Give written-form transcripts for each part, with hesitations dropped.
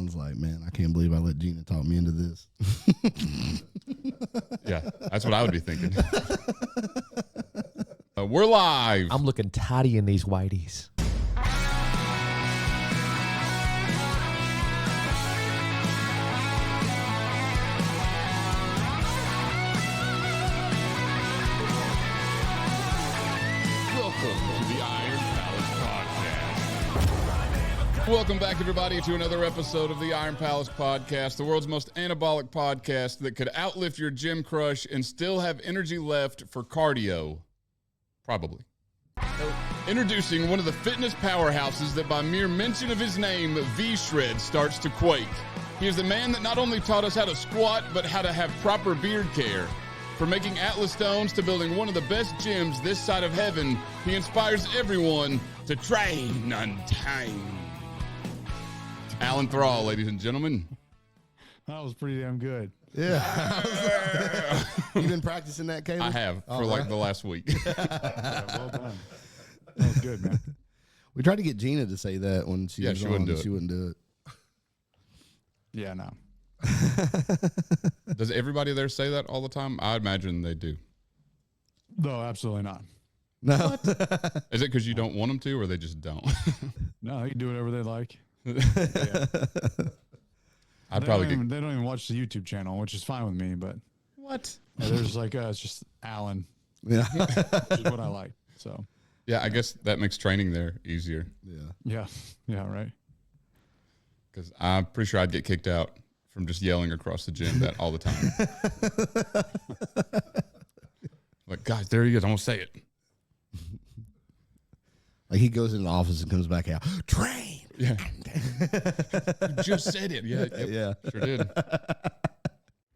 Alan's like, man, I can't believe I let Gina talk me into this. Yeah, that's what I would be thinking. We're live. I'm looking tidy in these whiteys. Welcome back, everybody, to another episode of the Iron Palace Podcast, the world's most anabolic podcast that could outlift your gym crush and still have energy left for cardio. Probably. Introducing one of the fitness powerhouses that by mere mention of his name, V-Shred starts to quake. He is the man that not only taught us how to squat, but how to have proper beard care. From making Atlas stones to building one of the best gyms this side of heaven, he inspires everyone to train untamed. Alan Thrall, ladies and gentlemen. That was pretty damn good. Yeah. You've been practicing that, Caleb? I have for like the last week. Yeah, well done. That was good, man. We tried to get Gina to say that when she was she on. wouldn't do it. She wouldn't do it. Yeah, no. Does everybody there say that all the time? I imagine they do. No, absolutely not. No. Is it because you don't want them to, or they just don't? No, they can do whatever they like. I'd They probably don't even watch the YouTube channel, which is fine with me, but what? yeah, there's like, it's just Alan, Yeah. which is what I like. So, Yeah, I guess that makes training there easier yeah, right. because I'm pretty sure I'd get kicked out from just yelling across the gym that all the time. Like, guys, there he is. I'm gonna say it. Like he goes in the office and comes back out. Train. Yeah, you just said it. Yeah, yep, Yeah. sure did.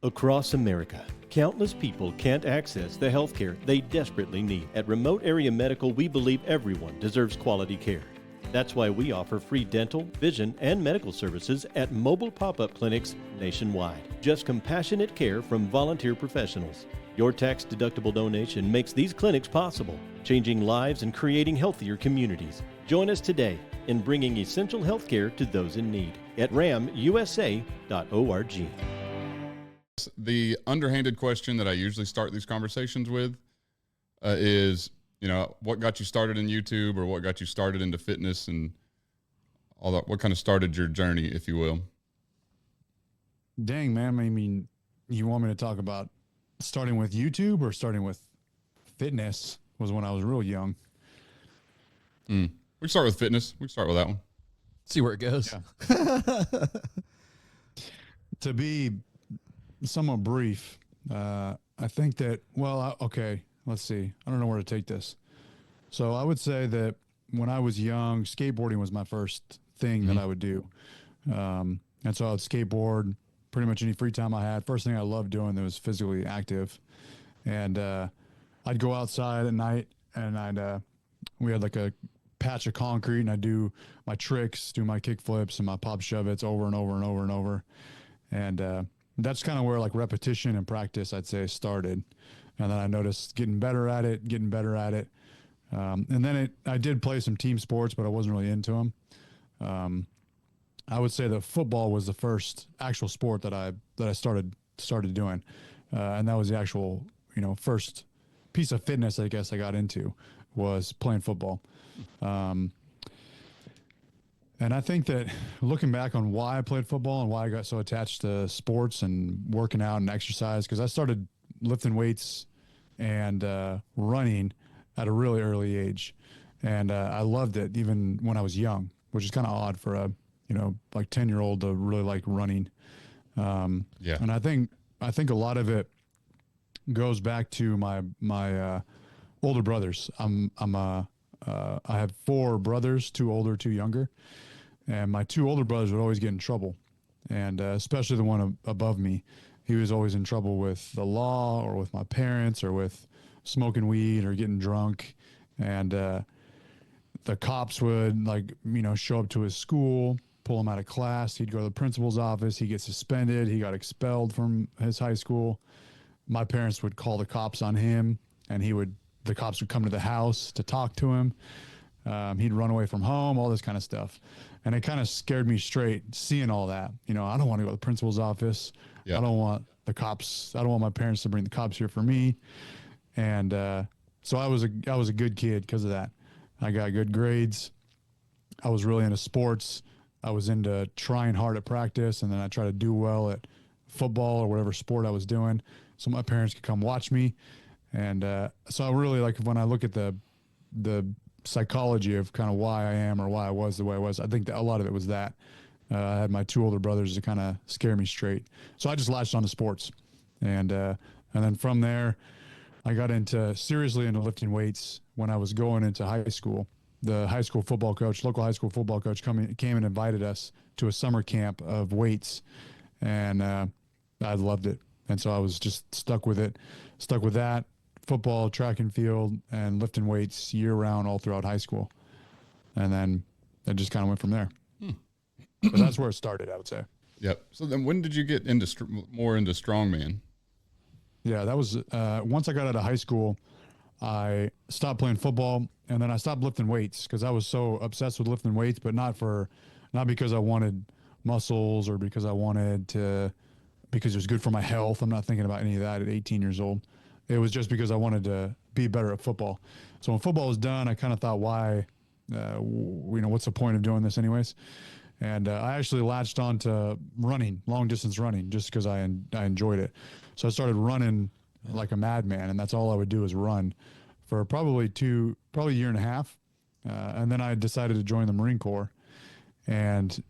Across America, countless people can't access the health care they desperately need. At Remote Area Medical, we believe everyone deserves quality care. That's why we offer free dental, vision, and medical services at mobile pop-up clinics nationwide. Just compassionate care from volunteer professionals. Your tax-deductible donation makes these clinics possible, changing lives and creating healthier communities. Join us today in bringing essential health care to those in need at ramusa.org. The underhanded question that I usually start these conversations with is, what got you started in YouTube, or what got you started into fitness and all that? What kind of started your journey, if you will? Dang, man. I mean, you want me to talk about starting with YouTube or starting with fitness? Was when I was real young. We can start with fitness. We can start with that one. See where it goes. Yeah. To be somewhat brief, I think that, okay, let's see. I don't know where to take this. So I would say that when I was young, skateboarding was my first thing that I would do. And so I would skateboard pretty much any free time I had. First thing I loved doing that was physically active. And I'd go outside at night and we had like a patch of concrete, and I'd do my tricks, do my kick flips and my pop shove-its over and over and over and over. And that's kind of where like repetition and practice, I'd say, started. And then I noticed getting better at it. And then I did play some team sports, but I wasn't really into them. I would say that football was the first actual sport that I started doing. And that was the actual, first piece of fitness I guess I got into was playing football. And I think that looking back on why I played football and why I got so attached to sports and working out and exercise, because I started lifting weights and running at a really early age. And I loved it even when I was young, which is kind of odd for a, like 10-year-old to really like running. Yeah. And I think a lot of it goes back to my older brothers. I have 4 brothers, 2 older, 2 younger. And my 2 older brothers would always get in trouble. And especially the one above me, he was always in trouble with the law or with my parents or with smoking weed or getting drunk. And the cops would show up to his school, pull him out of class. He'd go to the principal's office. He'd get suspended. He got expelled from his high school. My parents would call the cops on him, and the cops would come to the house to talk to him. He'd run away from home, all this kind of stuff. And it kind of scared me straight seeing all that. You know, I don't want to go to the principal's office. Yeah. I don't want the cops. I don't want my parents to bring the cops here for me. And so I was a good kid because of that. I got good grades. I was really into sports. I was into trying hard at practice, and then I tried to do well at football or whatever sport I was doing so my parents could come watch me. And so I really, like, when I look at the psychology of kind of why I am or why I was the way I was, I think that a lot of it was that. I had my two older brothers to kind of scare me straight. So I just latched on to sports. And then from there, I got seriously into lifting weights when I was going into high school. The high school football coach, local high school football coach, came and invited us to a summer camp of weights. And I loved it. And so I was just stuck with that. Football, track and field, and lifting weights year round all throughout high school. And then it just kind of went from there. But that's where it started, I would say. Yep. So then when did you get more into strongman? Yeah, that was once I got out of high school, I stopped playing football, and then I stopped lifting weights because I was so obsessed with lifting weights, but not because I wanted muscles or because it was good for my health. I'm not thinking about any of that at 18 years old. It was just because I wanted to be better at football. So when football was done, I kind of thought, why, what's the point of doing this anyways? And I actually latched on to running, long distance running, just because I enjoyed it. So I started running like a madman, and that's all I would do is run for probably a year and a half. And then I decided to join the Marine Corps. And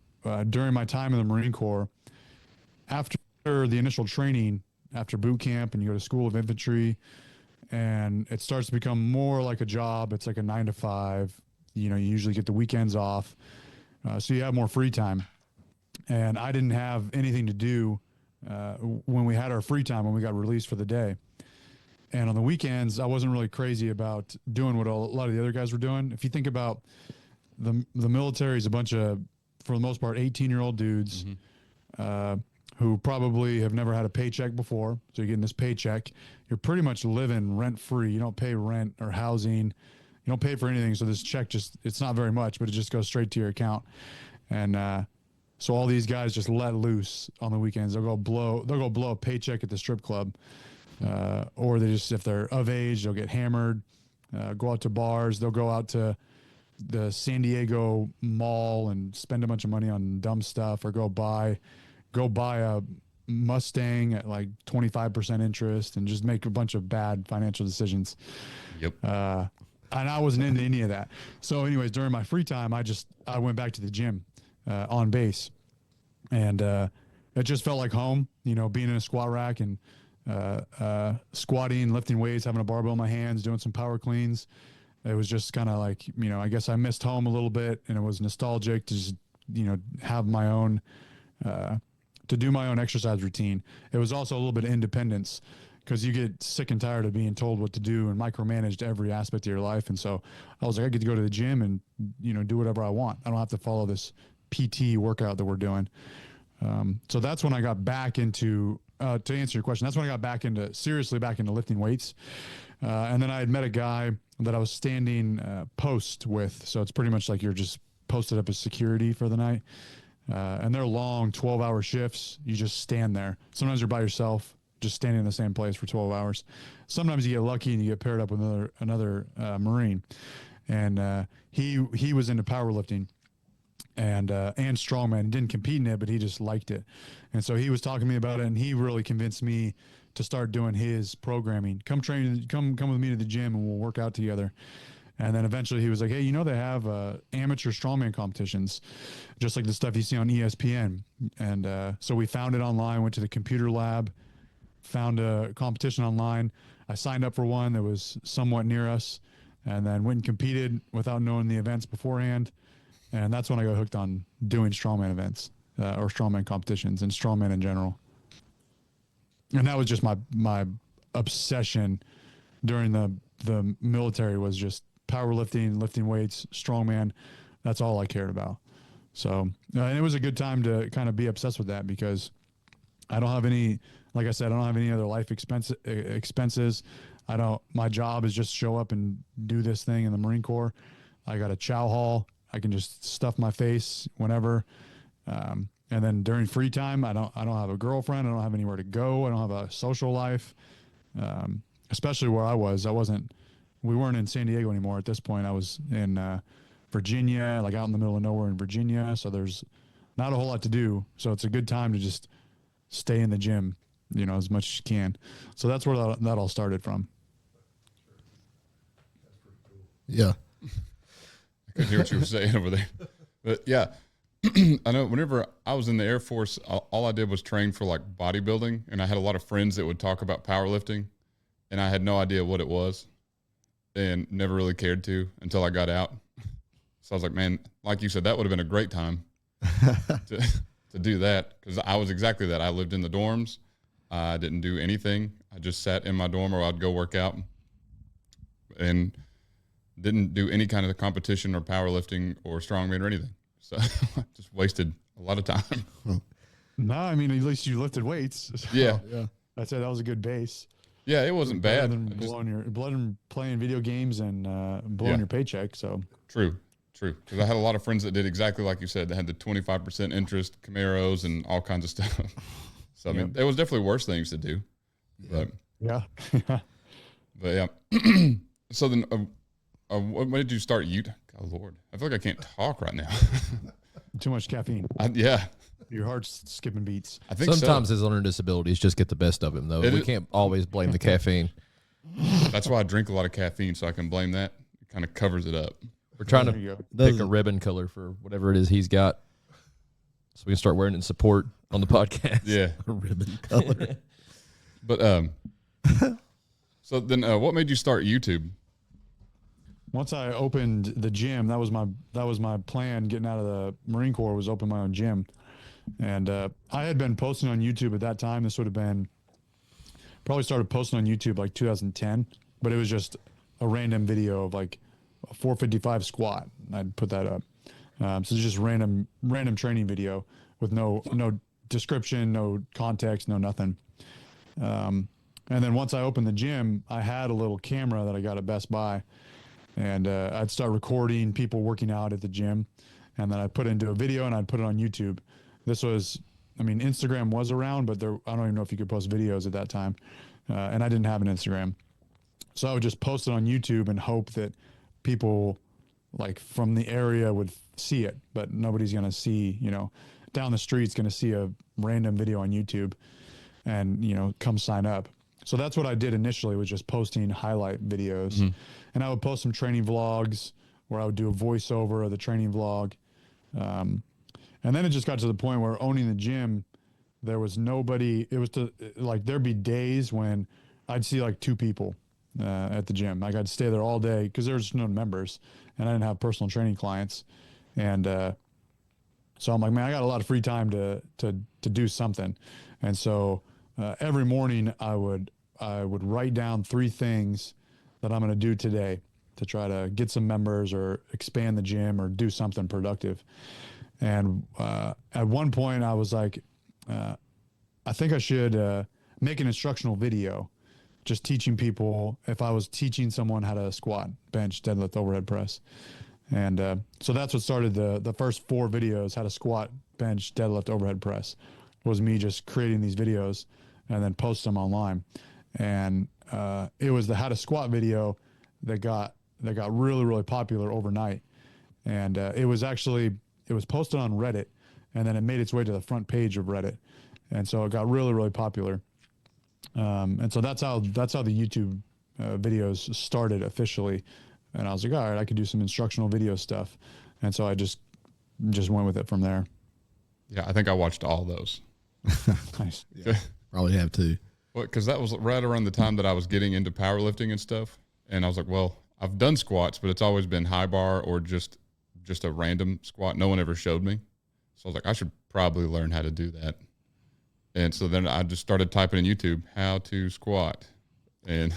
during my time in the Marine Corps, after the initial training, after boot camp, and you go to School of Infantry, and it starts to become more like a job. It's like a 9 to 5. You usually get the weekends off. So you have more free time. And I didn't have anything to do when we had our free time, when we got released for the day. And on the weekends, I wasn't really crazy about doing what a lot of the other guys were doing. If you think about the military is a bunch of, for the most part, 18-year-old dudes who probably have never had a paycheck before. So you're getting this paycheck. You're pretty much living rent-free. You don't pay rent or housing. You don't pay for anything. So this check it's not very much, but it just goes straight to your account. And so all these guys just let loose on the weekends. They'll go blow a paycheck at the strip club. Or if they're of age, they'll get hammered, go out to bars. They'll go out to the San Diego mall and spend a bunch of money on dumb stuff, or go buy a Mustang at like 25% interest and just make a bunch of bad financial decisions. Yep. And I wasn't into any of that. So anyways, during my free time, I went back to the gym on base, and it just felt like home, being in a squat rack and squatting, lifting weights, having a barbell in my hands, doing some power cleans. It was just kind of like, I guess I missed home a little bit, and it was nostalgic to just, have my own, to do my own exercise routine. It was also a little bit of independence, because you get sick and tired of being told what to do and micromanaged every aspect of your life. And so I was like, I get to go to the gym and, do whatever I want. I don't have to follow this PT workout that we're doing. So that's when I got back into, to answer your question, that's when I got seriously back into lifting weights. And then I had met a guy that I was standing post with. So it's pretty much like you're just posted up as security for the night. And they're long 12-hour shifts. You just stand there. Sometimes you're by yourself, just standing in the same place for 12 hours. Sometimes you get lucky and you get paired up with another Marine. And he was into powerlifting and strongman. He didn't compete in it, but he just liked it. And so he was talking to me about it, and he really convinced me to start doing his programming. Come with me to the gym and we'll work out together. And then eventually he was like, hey, they have amateur strongman competitions, just like the stuff you see on ESPN. And so we found it online, went to the computer lab, found a competition online. I signed up for one that was somewhat near us, and then went and competed without knowing the events beforehand. And that's when I got hooked on doing strongman events or strongman competitions and strongman in general. And that was just my obsession during the military, was just powerlifting, lifting weights, strongman. That's all I cared about. So and it was a good time to kind of be obsessed with that, because I don't have any, like I said, I don't have any other life expenses. My job is just show up and do this thing in the Marine Corps. I got a chow hall. I can just stuff my face whenever. And then during free time, I don't have a girlfriend. I don't have anywhere to go. I don't have a social life. Especially where we weren't in San Diego anymore at this point. I was in Virginia, like out in the middle of nowhere in Virginia. So there's not a whole lot to do. So it's a good time to just stay in the gym, as much as you can. So that's where that all started from. Yeah. I couldn't hear what you were saying over there. But yeah, I know whenever I was in the Air Force, all I did was train for like bodybuilding. And I had a lot of friends that would talk about powerlifting. And I had no idea what it was and never really cared to until I got out. So I was like, man, like you said, that would have been a great time to do that, because I was exactly that. I lived in the dorms. I didn't do anything. I just sat in my dorm, or I'd go work out, and didn't do any kind of competition or powerlifting or strongman or anything. So I just wasted a lot of time. No, I mean, at least you lifted weights. So Yeah. I'd say that was a good base. Yeah, it wasn't bad. Blood and playing video games and blowing your paycheck. So True. Because I had a lot of friends that did exactly like you said. They had the 25% interest, Camaros, and all kinds of stuff. So I mean, there was definitely worse things to do. But yeah. But yeah. So then, when did you start? God Lord, I feel like I can't talk right now. Too much caffeine. Yeah. Your heart's skipping beats. I think Sometimes his learning disabilities just get the best of him, though. We can't always blame the caffeine. That's why I drink a lot of caffeine, so I can blame that. It kind of covers it up. We're trying to pick a ribbon color for whatever it is he's got, so we can start wearing it in support on the podcast. Yeah. A ribbon color. But so then, what made you start YouTube? Once I opened the gym, that was my plan. Getting out of the Marine Corps was open my own gym, and I had been posting on YouTube at that time. This would have been probably started posting on YouTube like 2010, but it was just a random video of like a 455 squat. I'd put that up. So it's just random training video with no description, no context, no nothing. And then once I opened the gym, I had a little camera that I got at Best Buy, and I'd start recording people working out at the gym, and then I'd put it into a video and I'd put it on YouTube. This was, Instagram was around, but I don't even know if you could post videos at that time. And I didn't have an Instagram. So I would just post it on YouTube and hope that people like from the area would see it, but nobody's going to see, down the street's going to see a random video on YouTube and, come sign up. So that's what I did initially, was just posting highlight videos. Mm-hmm. And I would post some training vlogs where I would do a voiceover of the training vlog. And then it just got to the point where owning the gym, there was nobody. It was there'd be days when I'd see like 2 people at the gym. Like I'd stay there all day because there's no members and I didn't have personal training clients. And so I'm like, man, I got a lot of free time to do something. And so every morning I would write down 3 things that I'm going to do today to try to get some members or expand the gym or do something productive. And at one point I was like, I think I should make an instructional video just teaching people, if I was teaching someone how to squat, bench, deadlift, overhead press. And so that's what started the first 4 videos, how to squat, bench, deadlift, overhead press, was me just creating these videos and then post them online. And it was the how to squat video that got really, really popular overnight. And it was posted on Reddit, and then it made its way to the front page of Reddit. And so it got really, really popular. And so that's how the YouTube videos started officially. And I was like, all right, I could do some instructional video stuff. And so I just went with it from there. Yeah, I think I watched all those. Nice. Yeah, probably have too. Well, because that was right around the time that I was getting into powerlifting and stuff. And I was like, well, I've done squats, but it's always been high bar or just a random squat. No one ever showed me. So I was like, I should probably learn how to do that. And so then I just started typing in YouTube, how to squat. And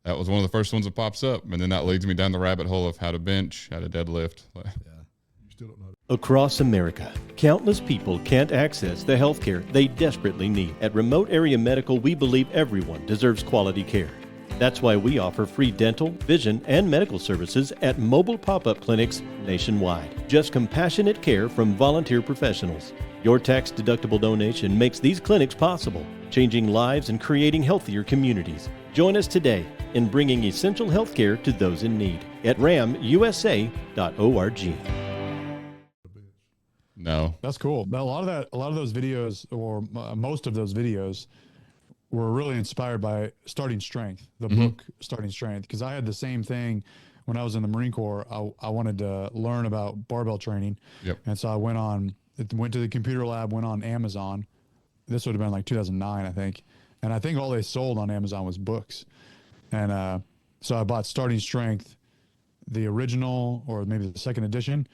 that was one of the first ones that pops up. And then that leads me down the rabbit hole of how to bench, how to deadlift. Yeah. You still don't know. Across America, countless people can't access the health care they desperately need. At Remote Area Medical, we believe everyone deserves quality care. That's why we offer free dental, vision, and medical services at mobile pop-up clinics nationwide. Just compassionate care from volunteer professionals. Your tax-deductible donation makes these clinics possible, changing lives and creating healthier communities. Join us today in bringing essential health care to those in need at ramusa.org. No. That's cool. But a lot of those videos, or most of those videos, were really inspired by Starting Strength, the book Starting Strength, because I had the same thing when I was in the Marine Corps. I wanted to learn about barbell training, and so I went to the computer lab, went on Amazon. This would have been like 2009, I think, and I think all they sold on Amazon was books, and so I bought Starting Strength, the original or maybe the second edition.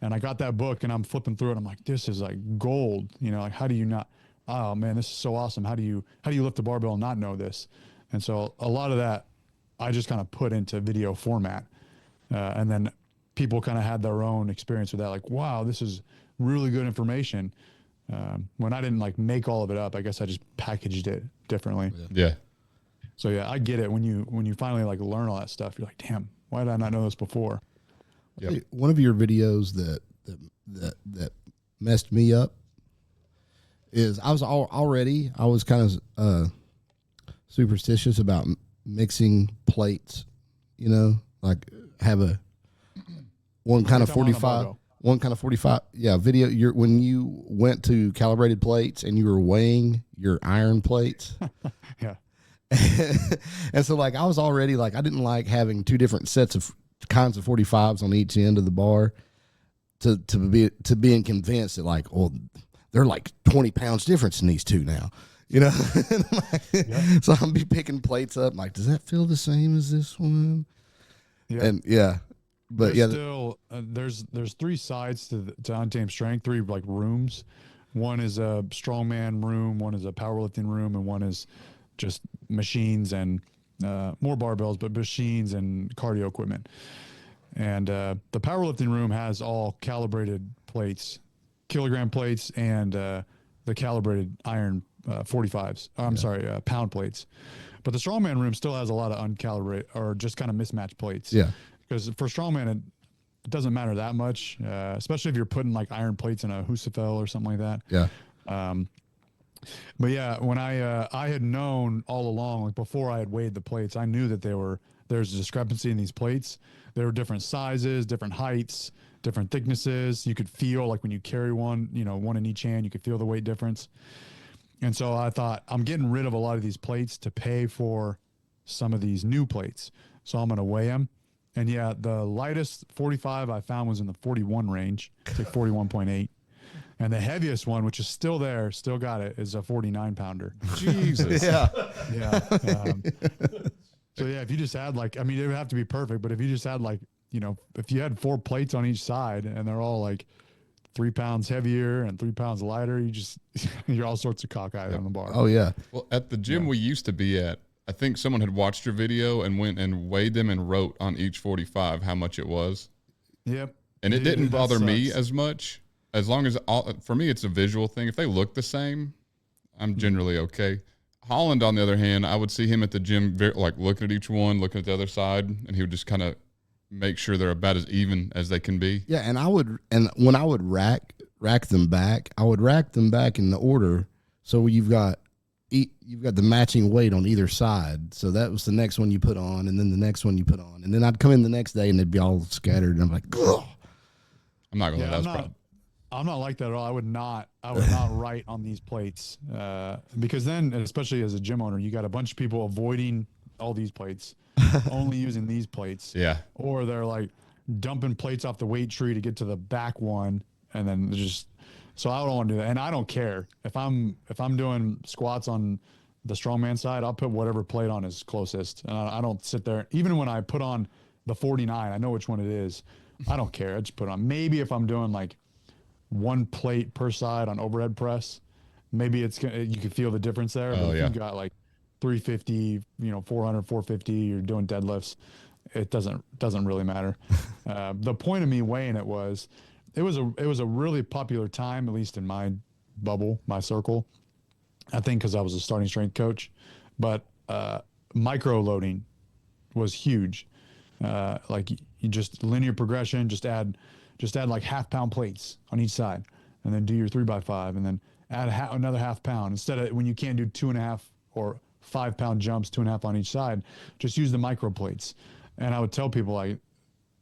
And I got that book and I'm flipping through it. I'm like, this is like gold. You know, like, how do you not, oh man, this is so awesome. How do you lift a barbell and not know this? And so a lot of that I just kind of put into video format. And then people kind of had their own experience with that. Like, wow, this is really good information. When I didn't like make all of it up, I guess I just packaged it differently. Yeah. So yeah, I get it. When you finally like learn all that stuff, you're like, damn, why did I not know this before? Yep. One of your videos that messed me up is I was kind of superstitious about mixing plates, you know, like have one kind of 45 video. When you went to calibrated plates and you were weighing your iron plates. Yeah. And so like I was already like, I didn't like having two different sets of kinds of 45s on each end of the bar to being convinced that like, oh, they're like 20 pounds difference in these two now, you know? So I'm be picking plates up like, does that feel the same as this one? Yeah. And but there's still there's three sides to Untamed Strength, three like rooms. One is a strongman room, one is a powerlifting room, and one is just machines and more barbells, but machines and cardio equipment. And the powerlifting room has all calibrated plates, kilogram plates, and the calibrated iron 45s. Pound plates. But the strongman room still has a lot of uncalibrated or just kind of mismatched plates. Yeah. Because for strongman, it doesn't matter that much, especially if you're putting like iron plates in a Husafel or something like that. Yeah. But yeah, when I had known all along, like before I had weighed the plates, I knew that there's a discrepancy in these plates. There were different sizes, different heights, different thicknesses. You could feel like when you carry one, you know, one in each hand, you could feel the weight difference. And so I thought, I'm getting rid of a lot of these plates to pay for some of these new plates. So I'm going to weigh them. And yeah, the lightest 45 I found was in the 41 range, it's like 41.8. And the heaviest one, which is still there, still got it, is a 49 pounder. Jesus. Yeah. Yeah. So yeah, if you just had like, I mean, it would have to be perfect, but if you just had like, you know, if you had 4 plates on each side and they're all like 3 pounds heavier and 3 pounds lighter, you're all sorts of cockeyed on the bar. Oh yeah. Well, at the gym we used to be at, I think someone had watched your video and went and weighed them and wrote on each 45 how much it was. Yep. And it didn't bother me sucks. as much. As long as, for me, it's a visual thing. If they look the same, I'm generally okay. Holland, on the other hand, I would see him at the gym, like looking at each one, looking at the other side, and he would just kind of make sure they're about as even as they can be. Yeah, and when I would rack them back, I would rack them back in the order. So you've got the matching weight on either side. So that was the next one you put on, and then the next one you put on, and then I'd come in the next day and they'd be all scattered, and I'm like, ugh. I'm not gonna lie, that was probably. I'm not like that at all. I would not write on these plates because then, especially as a gym owner, you got a bunch of people avoiding all these plates, only using these plates. Yeah. Or they're like dumping plates off the weight tree to get to the back one, and then so I don't want to do that. And I don't care if I'm doing squats on the strongman side, I'll put whatever plate on is closest. And I don't sit there. Even when I put on the 49, I know which one it is. I don't care. I just put it on. Maybe if I'm doing like 1 plate per side on overhead press, maybe you can feel the difference there. But if you got like 350, 400, 450, you're doing deadlifts, it doesn't really matter. The point of me weighing it was a really popular time, at least in my bubble, my circle. I think because I was a starting strength coach, but micro loading was huge. Like you just linear progression, just add like half-pound plates on each side, and then do your 3x5, and then add another half-pound. Instead of when you can't do 2.5 or 5-pound jumps, 2.5 on each side, just use the micro plates. And I would tell people like,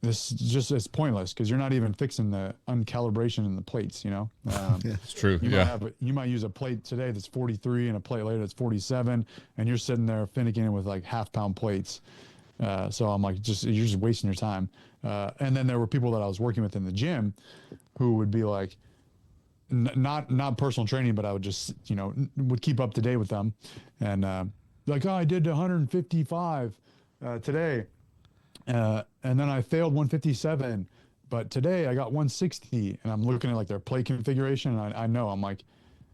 this just it's pointless because you're not even fixing the uncalibration in the plates. Yeah, it's true. You might use a plate today that's 43 and a plate later that's 47, and you're sitting there finicking with like half-pound plates. So I'm like, you're just wasting your time. And then there were people that I was working with in the gym who would be like, not personal training, but I would just, would keep up to date with them. And like, oh, I did 155 today. And then I failed 157, but today I got 160, and I'm looking at like their plate configuration. And I know, I'm like,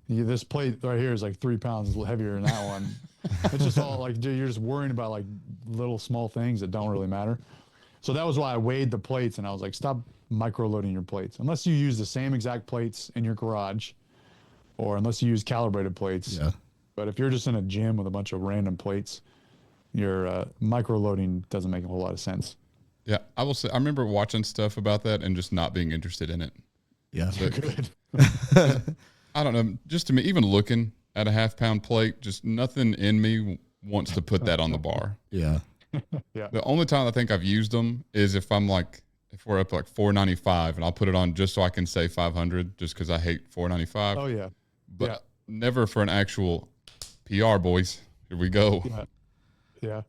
yeah, this plate right here is like 3 pounds heavier than that one. It's just all like, dude, you're just worrying about like little small things that don't really matter. So that was why I weighed the plates, and I was like, stop micro loading your plates unless you use the same exact plates in your garage, or unless you use calibrated plates. Yeah. But if you're just in a gym with a bunch of random plates, your micro loading doesn't make a whole lot of sense. Yeah, I will say I remember watching stuff about that and just not being interested in it. Yeah. Good. I don't know. Just to me, even looking at a half-pound plate, just nothing in me wants to put that on the bar. Yeah. Yeah. The only time I think I've used them is if we're up to like 495, and I'll put it on just so I can say 500, just because I hate 495. Oh yeah. But never for an actual PR, boys. Here we go. Yeah. Yeah.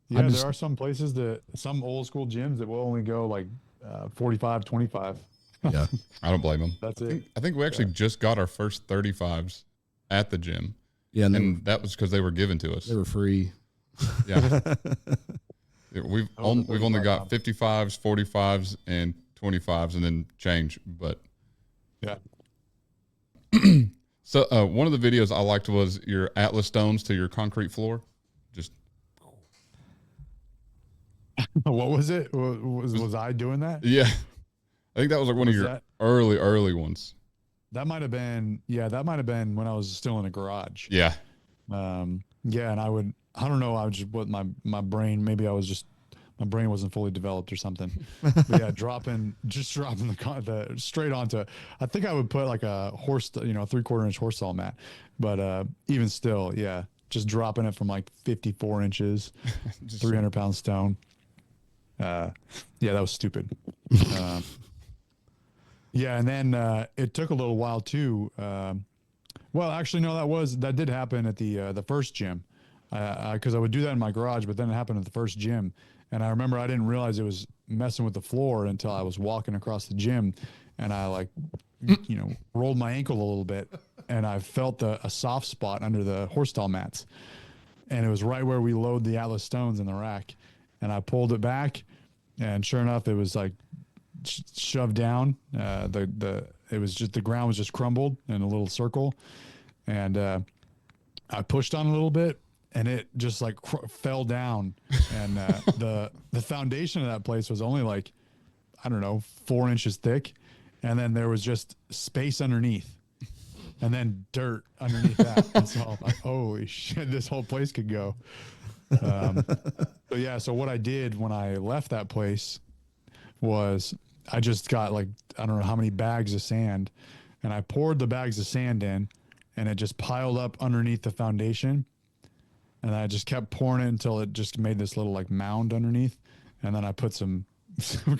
There are some places some old school gyms that will only go like 45, 25. Yeah. I don't blame them. That's it. I think we actually just got our first 35s at the gym. Yeah. And that was because they were given to us. They were free. Yeah. We've only got 55s, 45s, and 25s, and then change. But yeah. So one of the videos I liked was your Atlas stones to your concrete floor. Just What was it? Was I doing that? yeah, I think that was like one of your early ones. That might have been when I was still in a garage. Yeah. Yeah, and I don't know, my brain, maybe my brain wasn't fully developed or something. But yeah, dropping the straight onto, I think I would put like a horse, 3/4 inch horse stall mat. But even still, yeah, just dropping it from like 54 inches, 300 pound stone. Yeah, that was stupid. Yeah, and then it took a little while too. Well, actually, no, that did happen at the first gym, because I would do that in my garage, but then it happened at the first gym, and I remember I didn't realize it was messing with the floor until I was walking across the gym, and I rolled my ankle a little bit, and I felt a soft spot under the horse stall mats, and it was right where we load the Atlas stones in the rack, and I pulled it back, and sure enough, it was like shoved down. It was just, the ground was just crumbled in a little circle, and I pushed on a little bit, and it just like fell down, and the foundation of that place was only like, I don't know, 4 inches thick, and then there was just space underneath, and then dirt underneath that. And so I'm like, holy shit, this whole place could go. So what I did when I left that place was I just got like, I don't know how many bags of sand, and I poured the bags of sand in, and it just piled up underneath the foundation. And I just kept pouring it until it just made this little like mound underneath. And then I put some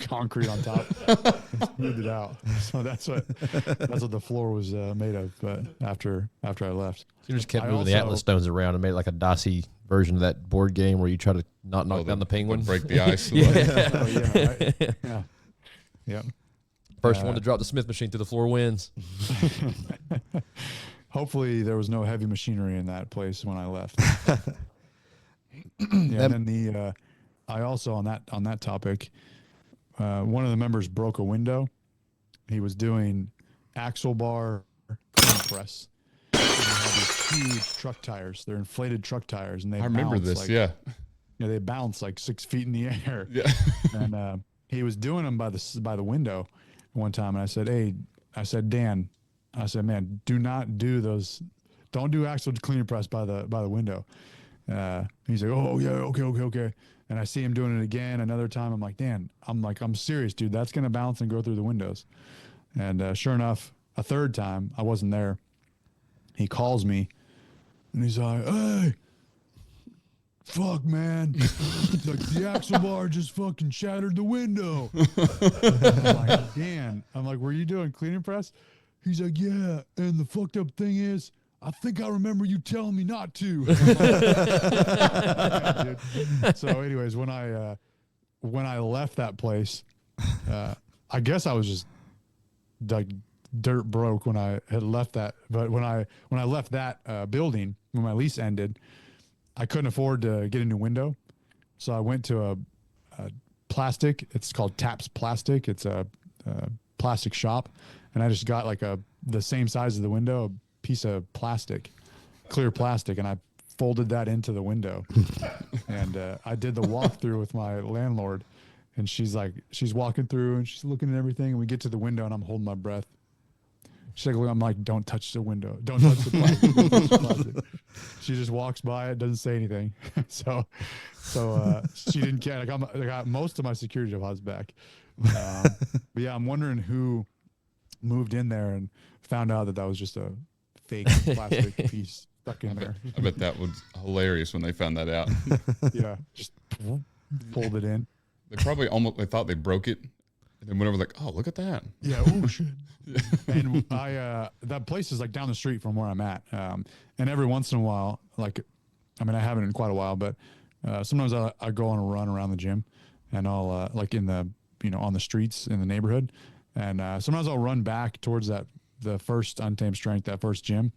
concrete on top and smoothed it out. So that's what the floor was made of. But after I left, you just kept moving the Atlas stones around and made like a Dossie version of that board game where you try to not knock down the penguin, break the ice. Yeah. Yep. First one to drop the Smith machine through the floor wins. Hopefully there was no heavy machinery in that place when I left. And then I also on that topic, one of the members broke a window. He was doing axle bar clean press. And they had these huge truck tires. They're inflated truck tires, and they I remember this. They bounce like 6 feet in the air. Yeah. And he was doing them by the window one time, and I said, Dan, man, do not do those. Don't do axle cleaner press by the window. He's like, oh yeah, okay. And I see him doing it again. Another time, I'm like, Dan, I'm serious, dude. That's gonna bounce and go through the windows. And sure enough, a third time, I wasn't there. He calls me, and he's like, hey, fuck, man. Like, the axle bar just fucking shattered the window. I'm like, Dan, were you doing cleaning press? He's like, yeah. And the fucked up thing is, I think I remember you telling me not to. Yeah, so anyways, when I left that place, I guess I was just like dirt broke when I had left that. But when I left that building, when my lease ended, I couldn't afford to get a new window. So I went to a plastic. It's called Taps Plastic. It's a plastic shop. And I just got like the same size of the window, a piece of plastic, clear plastic. And I folded that into the window. And I did the walkthrough with my landlord. And she's walking through and she's looking at everything. And we get to the window and I'm holding my breath. She's like, I'm like, don't touch the window. Don't touch the plastic. Don't touch the plastic. She just walks by it, doesn't say anything. So she didn't care. Like, I got most of my security deposits back. But yeah, I'm wondering who moved in there and found out that was just a fake plastic piece stuck in there. I bet that was hilarious when they found that out. Yeah, just pulled it in. They probably they thought they broke it. And then went over like, oh, look at that. Yeah, oh shit. And that place is like down the street from where I'm at. And every once in a while, I haven't in quite a while, but sometimes I go on a run around the gym and I'll like in the, on the streets in the neighborhood. And sometimes I'll run back towards the first Untamed Strength, that first gym.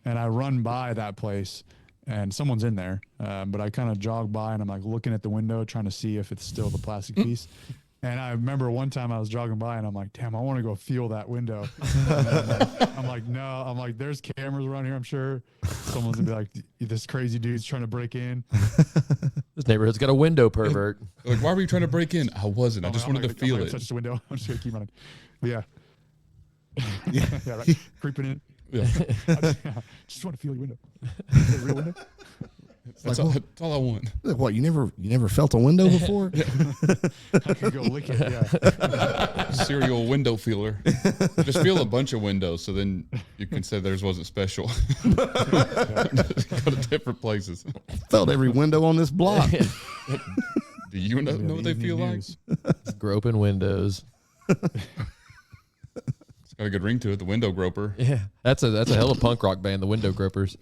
And I run by that place and someone's in there. But I kind of jog by and I'm like looking at the window, trying to see if it's still the plastic piece. And I remember one time I was jogging by and I'm like, damn, I want to go feel that window. I'm like, no. I'm like, there's cameras around here, I'm sure. Someone's going to be like, this crazy dude's trying to break in. This neighborhood's got a window pervert. Like, why were you trying to break in? I wasn't. I just wanted to feel it. Touch the window. I'm just going to keep running. But yeah. Yeah, right. Creeping in. Yeah. Just want to feel your window. Is it a real window? That's all I want. Like, what, you never felt a window before? I could go lick it, yeah. Serial window feeler. Just feel a bunch of windows, so then you can say theirs wasn't special. Go to different places. Felt every window on this block. Do you know what they feel like? Groping windows. It's got a good ring to it, the window groper. Yeah, that's a hell of a punk rock band, the Window Gropers.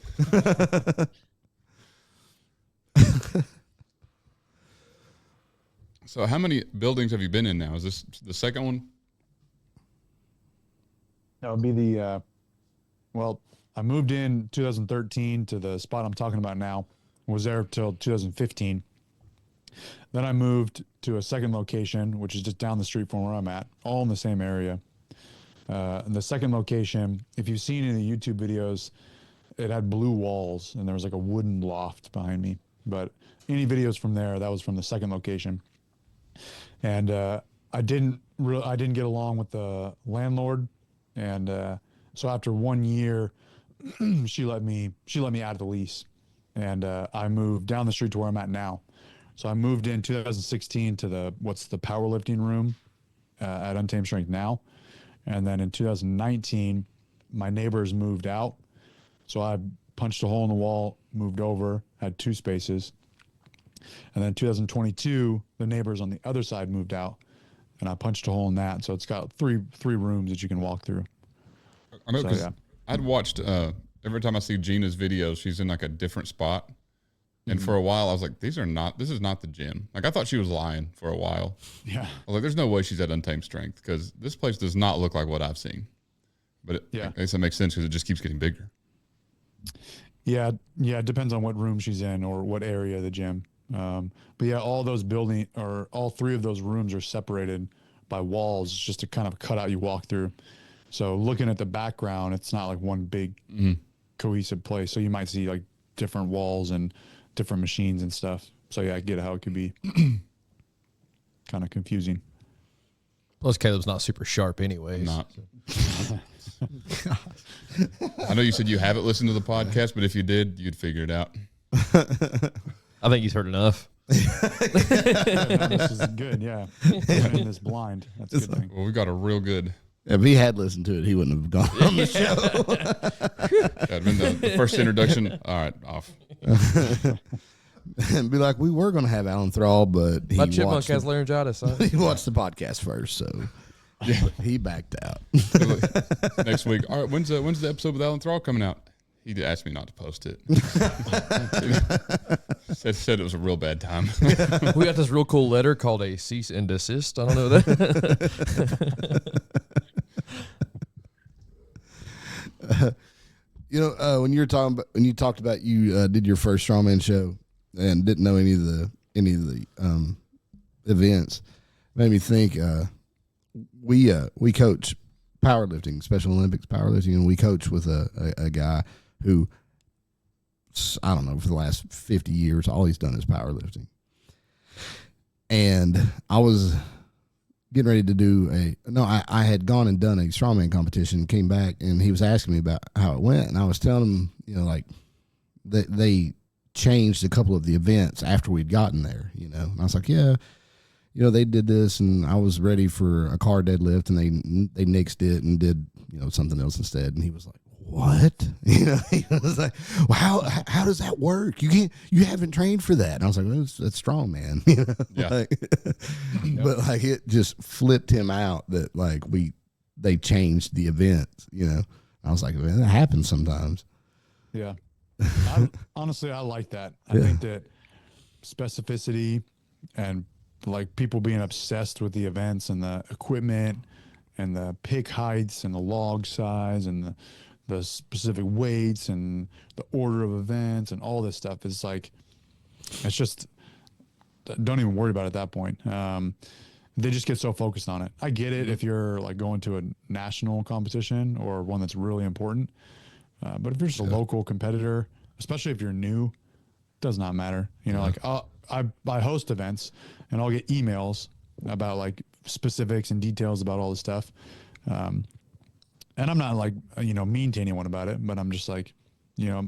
So how many buildings have you been in now? Is this the second one? That would be the, I moved in 2013 to the spot I'm talking about now. Was there till 2015. Then I moved to a second location, which is just down the street from where I'm at, all in the same area. And the second location, if you've seen any of the YouTube videos, it had blue walls and there was like a wooden loft behind me. But any videos from there, that was from the second location. And I didn't get along with the landlord, and so after 1 year, she let me out of the lease, and I moved down the street to where I'm at now. So I moved in 2016 to the powerlifting room at Untamed Strength now, and then in 2019, my neighbors moved out, so I punched a hole in the wall, moved over, had 2 spaces. And then 2022, the neighbors on the other side moved out, and I punched a hole in that. So it's got three rooms that you can walk through. I know, because I'd watched, every time I see Gina's videos, she's in like a different spot. And for a while, I was like, this is not the gym. Like, I thought she was lying for a while. Yeah. I was like, there's no way she's at Untamed Strength, because this place does not look like what I've seen. But I guess that makes sense because it just keeps getting bigger. Yeah. It depends on what room she's in or what area of the gym. But yeah, all 3 of those rooms are separated by walls just to kind of cut out you walk through. So looking at the background, it's not like one big cohesive place. So you might see like different walls and different machines and stuff. So yeah, I get how it could be kind of confusing. Plus Caleb's not super sharp anyways. Not. I know you said you haven't listened to the podcast, but if you did, you'd figure it out. I think he's heard enough. This is good. Yeah, in this blind. That's a good thing. Well, we got a real good. If he had listened to it, he wouldn't have gone on the show. That'd been the first introduction. All right, off. And be like, we were going to have Alan Thrall, but My chipmunk has laryngitis. Huh? he watched the podcast first, so he backed out. Next week. All right, when's the episode with Alan Thrall coming out? He asked me not to post it. said it was a real bad time. We got this real cool letter called a cease and desist. I don't know that. When you talked about you did your first strongman show and didn't know any of the events, made me think. We coach powerlifting, Special Olympics powerlifting, and we coach with a guy who, I don't know, for the last 50 years, all he's done is powerlifting. And I was getting ready to do I had gone and done a strongman competition, came back, and he was asking me about how it went. And I was telling him, like, they changed a couple of the events after we'd gotten there, And I was like, yeah, they did this, and I was ready for a car deadlift, and they nixed it and did, something else instead. And he was like, what? He was like, well, how does that work? You haven't trained for that. And I was like, well, that's strong, man. Yeah. But like it just flipped him out that like they changed the events, I was like, man, that happens sometimes. Yeah. Honestly, I like that. I think that specificity and like people being obsessed with the events and the equipment and the pick heights and the log size and the specific weights and the order of events and all this stuff is like, it's just, don't even worry about it at that point. They just get so focused on it. I get it if you're like going to a national competition or one that's really important. But if you're just a local competitor, especially if you're new, it does not matter. Like I host events and I'll get emails about like specifics and details about all this stuff. And I'm not like, mean to anyone about it, but I'm just like,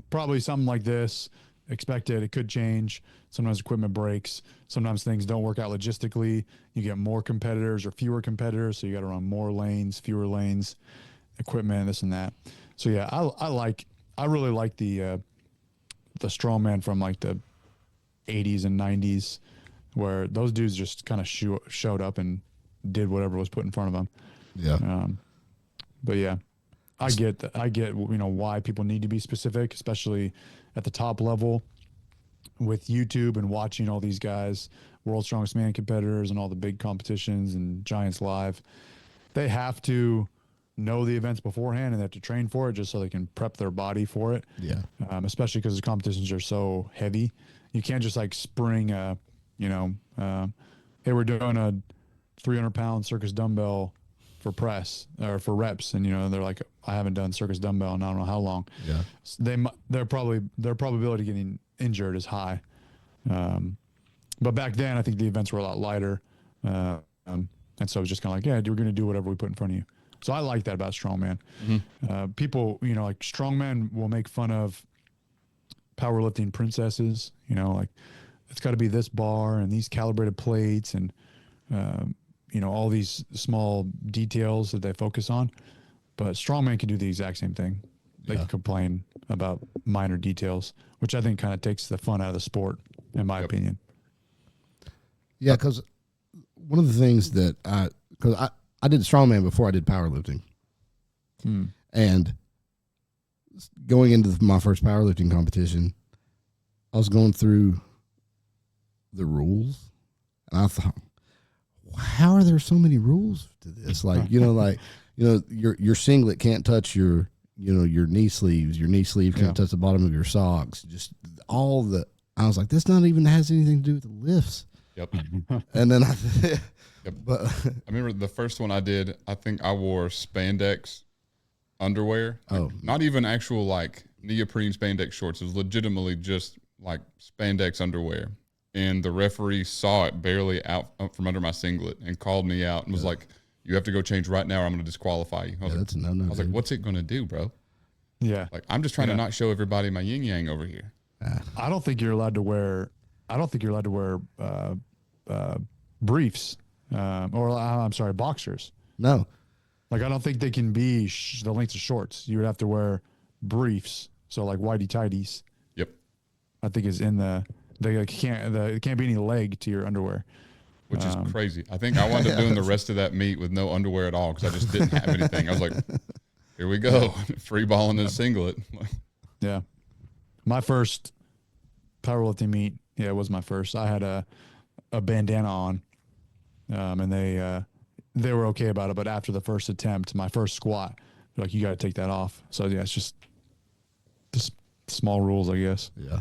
probably something like this, expect it. It could change. Sometimes equipment breaks. Sometimes things don't work out logistically. You get more competitors or fewer competitors. So you got to run more lanes, fewer lanes, equipment, this and that. So yeah, I really like the strongman from like the 80s and 90s where those dudes just kind of showed up and did whatever was put in front of them. Yeah. But yeah, I get that. I get, why people need to be specific, especially at the top level with YouTube and watching all these guys, World's Strongest Man competitors and all the big competitions and Giants Live. They have to know the events beforehand and they have to train for it just so they can prep their body for it. Yeah. Especially because the competitions are so heavy. You can't just like spring, hey, we're doing a 300-pound circus dumbbell for press or for reps, and they're like, I haven't done circus dumbbell and I don't know how long. Yeah, their probability of getting injured is high. But back then, I think the events were a lot lighter, and so it was just kind of like, yeah, we're going to do whatever we put in front of you. So I like that about strongman. Mm-hmm. People, like strongmen will make fun of powerlifting princesses. Like it's got to be this bar and these calibrated plates and all these small details that they focus on, but strongman can do the exact same thing. They can complain about minor details, which I think kind of takes the fun out of the sport, in my opinion. Yeah, because one of the things that I did strongman before I did powerlifting, and going into my first powerlifting competition, I was going through the rules, and I thought, how are there so many rules to this? Like, your singlet can't touch your knee sleeves. Your knee sleeve can't touch the bottom of your socks. Just I was like, this not even has anything to do with the lifts. Yep. And then but I remember the first one I did, I think I wore spandex underwear. Not even actual like neoprene spandex shorts. It was legitimately just like spandex underwear. And the referee saw it barely out from under my singlet and called me out and was like, you have to go change right now or I'm going to disqualify you. I was, like, what's it going to do, bro? Yeah. Like, I'm just trying to not show everybody my yin yang over here. I don't think you're allowed to wear. I don't think you're allowed to wear briefs, or I'm sorry, boxers. No. Like, I don't think they can be the length of shorts. You would have to wear briefs, so like whitey tighties. Yep. I think is in the. It can't be any leg to your underwear. Which is crazy. I think I wound up doing the rest of that meet with no underwear at all because I just didn't have anything. I was like, here we go. Free balling in a singlet. Yeah. My first powerlifting meet, it was my first. I had a bandana on, and they were okay about it. But after the first attempt, my first squat, they're like, you got to take that off. So, yeah, it's just small rules, I guess. Yeah.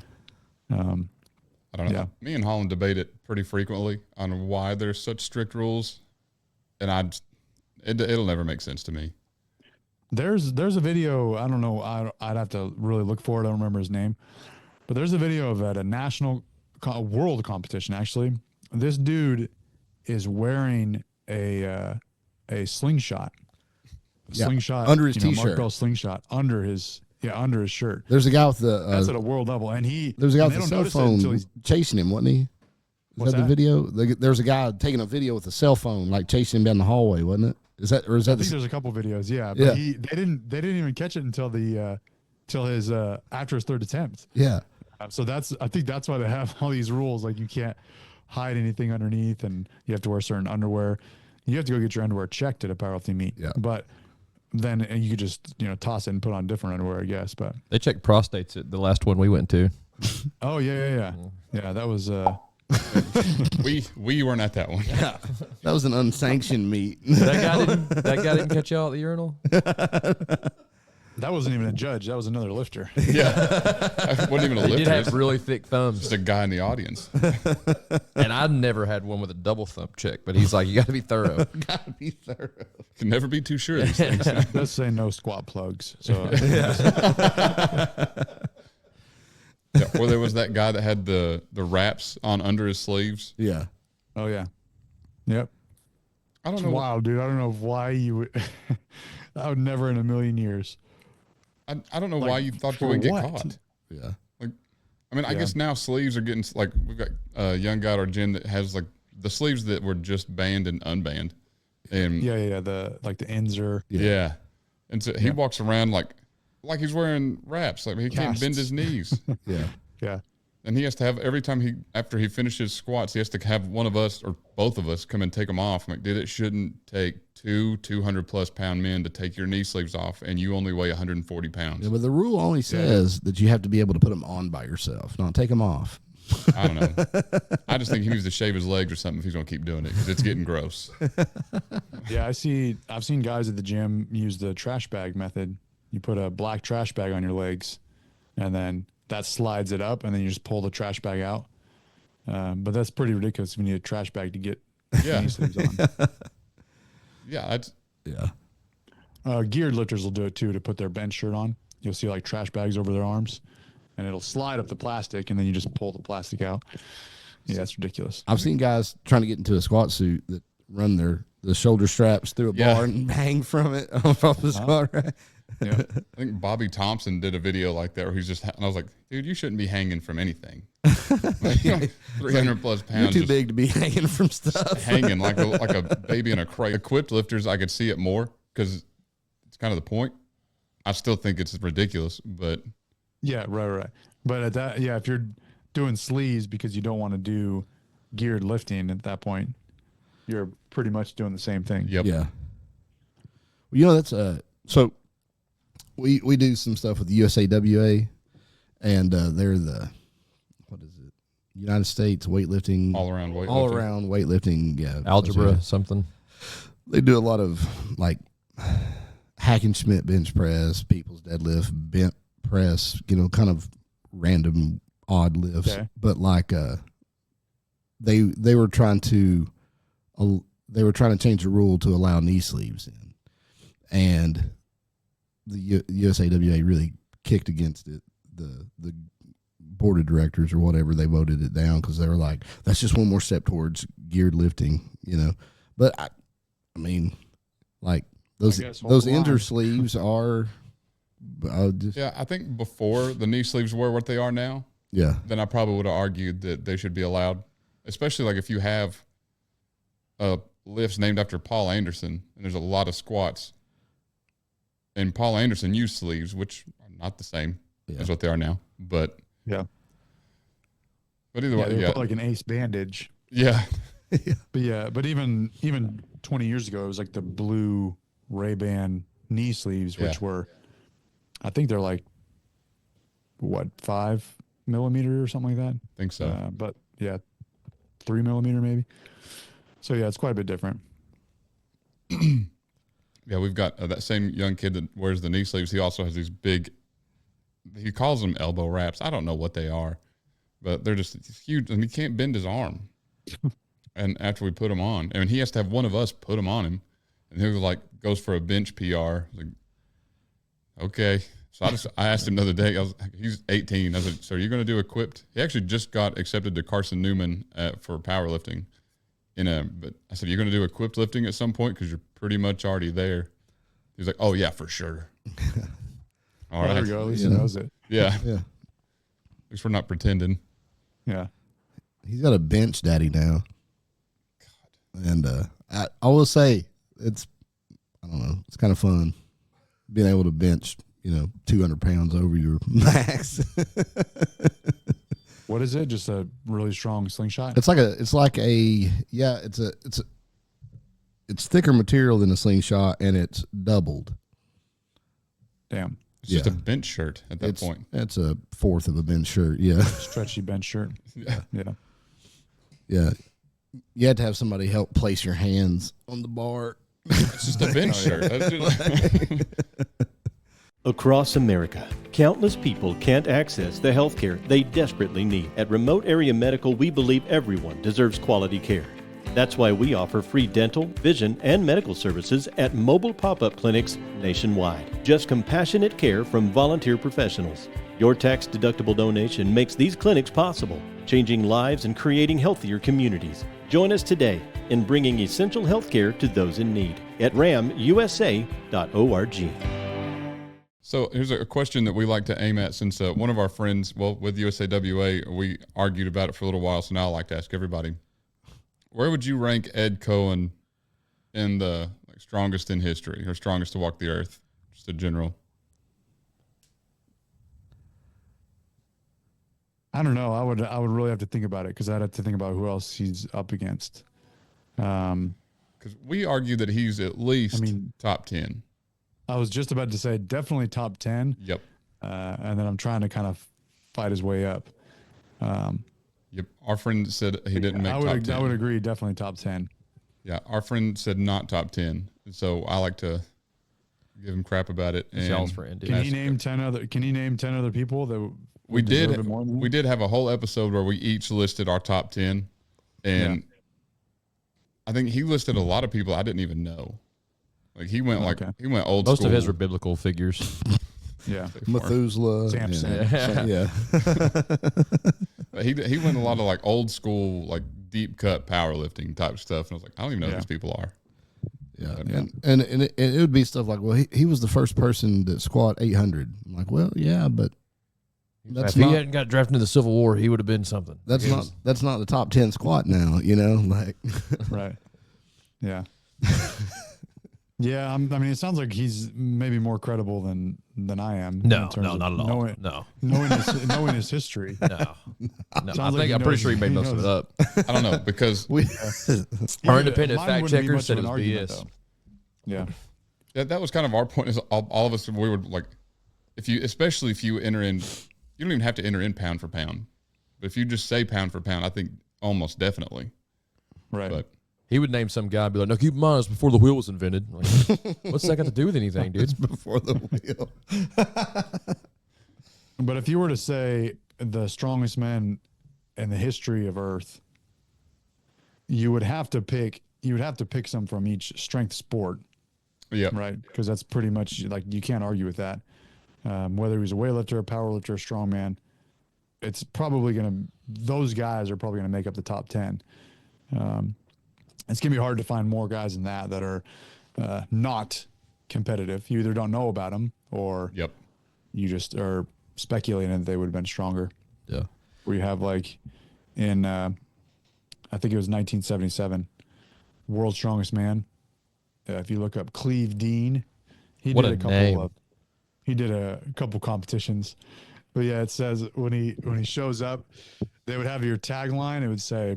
I don't know. Yeah. Me and Holland debate it pretty frequently on why there's such strict rules, and it'll never make sense to me. There's a video. I don't know. I'd have to really look for it. I don't remember his name, but there's a video of at a national world competition. Actually, this dude is wearing a slingshot, slingshot under his t-shirt. Mark Bell slingshot under his shirt. There's a guy with the That's at a world level, and there's a guy with a cell phone chasing him, wasn't he? Is that the video? There's a guy taking a video with a cell phone, like chasing him down the hallway, wasn't it? Is that I think there's a couple videos, yeah. But Yeah. they didn't even catch it until his after his third attempt. Yeah. So I think that's why they have all these rules. Like, you can't hide anything underneath, and you have to wear certain underwear. You have to go get your underwear checked at a powerlifting meet. Yeah. But then you could just toss it and put on different underwear, I guess. But They checked prostates at the last one we went to. oh yeah. That was We weren't at that one. That was an unsanctioned meet. That guy didn't catch you out at the urinal. that wasn't even a judge. That was another lifter. Yeah. I wasn't even a He did lifter. have really thick thumbs, Just a guy in the audience. and I never had one with a double thumb check. But he's like, you got to be thorough. Gotta be thorough. Can never be too sure of these things. It does say no squat plugs. So Yeah, or there was that guy that had the wraps on under his sleeves. Yeah. oh yeah, yep. I don't It's know. wild, dude. I don't know why you would. I would never in a million years. I don't know why you thought you would get caught. Yeah. I mean, I guess now sleeves are getting like we've got a young guy at our gym that has like the sleeves that were just banned and unbanned, and Yeah. The ends are. yeah. And so he walks around like he's wearing wraps, like he can't bend his knees, Yeah. Yeah. and he has to have every time after he finishes squats, he has to have one of us or both of us come and take them off. I'm like, dude, it shouldn't take 200+ pound men to take your knee sleeves off, and you only weigh 140 pounds. Yeah, but the rule only says that you have to be able to put them on by yourself, not take them off. I don't know. I just think he needs to shave his legs or something if he's gonna keep doing it because it's getting gross. Yeah. I've seen guys at the gym use the trash bag method. You put a black trash bag on your legs, and then that slides it up, and then you just pull the trash bag out. But that's pretty ridiculous. We need a trash bag to get Yeah. knee sleeves on. Yeah, Yeah. Geared lifters will do it too, to put their bench shirt on. You'll see like trash bags over their arms, and it'll slide up the plastic, and then you just pull the plastic out. Yeah, it's ridiculous. I've seen guys trying to get into a squat suit that run the shoulder straps through a bar and hang from it off the squat rack. Yeah. I think Bobby Thompson did a video like that where he's just, and I was like, dude, you shouldn't be hanging from anything. Like, 300+ pounds. You're too just big to be hanging from stuff. hanging like a baby in a crate. Equipped lifters, I could see it more because it's kind of the point. I still think it's ridiculous, but Yeah, right. But at that, if you're doing sleeves because you don't want to do geared lifting at that point, you're pretty much doing the same thing. yep. Yeah. Well, that's so we do some stuff with the USAWA, and they're the United States weightlifting, All around weightlifting. Yeah, Algebra, something. They do a lot of like Hackenschmidt bench press, people's deadlift, bent press, kind of random odd lifts. Okay. But like they were trying to change the rule to allow knee sleeves in, and the USAWA really kicked against it. The board of directors or whatever, they voted it down because they were like, that's just one more step towards geared lifting, But I mean, like those ender sleeves are. Yeah, I think before the knee sleeves were what they are now, Yeah. then I probably would have argued that they should be allowed, especially like if you have lifts named after Paul Anderson and there's a lot of squats. And Paul Anderson used sleeves, which are not the same as what they are now. But yeah. But either way, they put like an ace bandage. Yeah. But even 20 years ago, it was like the blue Ray-Ban knee sleeves, which were, I think they're like, what, 5 millimeter or something like that? I think so. But yeah, 3 millimeter maybe. So yeah, it's quite a bit different. Yeah, we've got that same young kid that wears the knee sleeves. He also has these big, he calls them elbow wraps. I don't know what they are, but they're just huge. And he can't bend his arm. And after we put him on, I mean, he has to have one of us put him on him. And he was like, goes for a bench PR. Like, okay. So I asked him the other day, he's 18. I said, so are you going to do equipped? He actually just got accepted to Carson Newman for powerlifting. But I said, you're going to do equipped lifting at some point because you're pretty much already there. He's like, oh yeah, for sure. All right. There we go. At least he knows it. Yeah. Yeah. At least we're not pretending. Yeah. He's got a bench daddy now. God. And I will say I don't know, it's kind of fun being able to bench, 200 pounds over your max. What is it? Just a really strong slingshot? It's thicker material than a slingshot, and it's doubled. Damn. It's just a bench shirt at that point. It's a fourth of a bench shirt. Yeah. Stretchy bench shirt. Yeah. Yeah. Yeah. You had to have somebody help place your hands on the bar. It's just a bench shirt. Across America, countless people can't access the health care they desperately need. At Remote Area Medical, we believe everyone deserves quality care. That's why we offer free dental, vision, and medical services at mobile pop-up clinics nationwide. Just compassionate care from volunteer professionals. Your tax-deductible donation makes these clinics possible, changing lives and creating healthier communities. Join us today in bringing essential health care to those in need at ramusa.org. So here's a question that we like to aim at since one of our friends, with USAWA, we argued about it for a little while, so now I like to ask everybody. Where would you rank Ed Cohen in the strongest in history or strongest to walk the earth? Just a general. I don't know. I would really have to think about it because I'd have to think about who else he's up against. Because we argue that he's at least top 10. I was just about to say definitely top 10. Yep. And then I'm trying to kind of fight his way up. Yep. Our friend said he didn't make top 10. I would agree. Definitely top 10. Yeah. Our friend said not top 10. So I like to give him crap about it. And can he name 10 other people that we did have a whole episode where we each listed our top 10, and I think he listed a lot of people I didn't even know. Like he went he went old Most school. of his were biblical figures. Yeah. Methuselah. Samson. Yeah. He went a lot of old school, deep cut powerlifting type stuff. And I was like, I don't even know who these people are. Yeah. And it would be stuff like, well, he was the first person that squat 800. I'm like, well, yeah, but if he hadn't got drafted into the Civil War, he would have been something. That's not the top 10 squat now, Right. Yeah. Yeah, it sounds like he's maybe more credible than I am. No, not at all. Knowing his history. No. I'm pretty sure he made most of it up. I don't know because our independent fact checkers said it was BS. Yeah. That was kind of our point. Is all of us, we were especially if you enter in, you don't even have to enter in pound for pound, but if you just say pound for pound, I think almost definitely. Right. But he would name some guy and be like, no, keep in mind, it's before the wheel was invented. What's that got to do with anything, dude? It's before the wheel. But if you were to say the strongest man in the history of Earth, you would have to pick some from each strength sport. Yeah. Right. Because that's pretty much you can't argue with that. Whether he's a weightlifter, a powerlifter, a strongman, it's probably those guys are probably going to make up the top 10. It's going to be hard to find more guys than that are not competitive. You either don't know about them or you just are speculating that they would have been stronger. Yeah. where you have like in I think it was 1977, World's Strongest Man. If you look up Cleve Dean, he What did a a couple name. of he did a couple competitions. But yeah, it says when he shows up, they would have your tagline. It would say,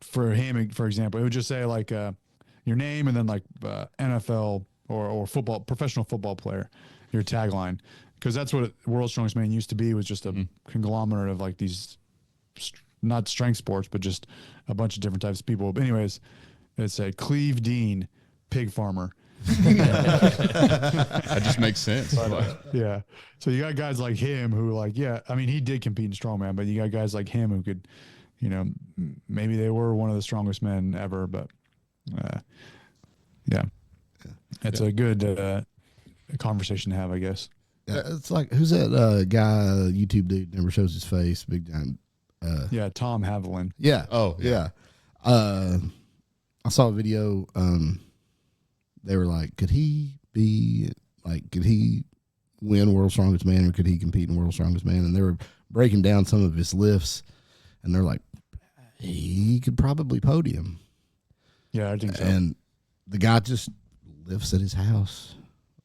for him, for example, it would just say like your name and then like NFL or football, professional football player, your tagline, because that's what World's Strongest Man used to be, was just a conglomerate of like these, not strength sports, but just a bunch of different types of people. But anyways, it said Cleve Dean, pig farmer. That just makes sense. Yeah. So you got guys like him who like, yeah, I mean, he did compete in strongman, but you got guys like him who could, maybe they were one of the strongest men ever, but yeah, it's a good conversation to have, I guess. Yeah, it's like, who's that guy, YouTube dude, never shows his face, big giant. Yeah, Tom Haviland. Yeah. Oh, yeah. I saw a video. They were like, could he win World's Strongest Man, or could he compete in World's Strongest Man? And they were breaking down some of his lifts, and they're like, he could probably podium. Yeah, I think so. And the guy just lifts at his house.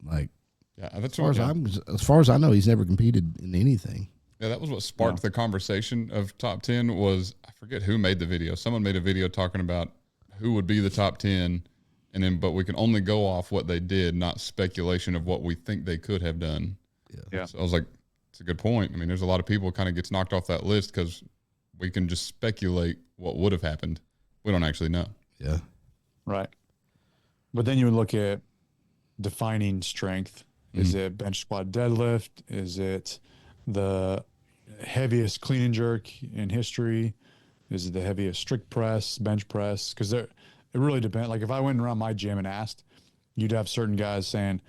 Like, yeah, that's as far as I know, he's never competed in anything. Yeah, that was what sparked the conversation of top 10 was, I forget who made the video. Someone made a video talking about who would be the top 10, and then, but we can only go off what they did, not speculation of what we think they could have done. Yeah. So I was like, it's a good point. I mean, there's a lot of people kind of gets knocked off that list because we can just speculate what would have happened. We don't actually know. Yeah. Right. But then you would look at defining strength. Is it bench, squat, deadlift? Is it the heaviest clean and jerk in history? Is it the heaviest strict press, bench press? Because it really depends. Like if I went around my gym and asked, you'd have certain guys saying,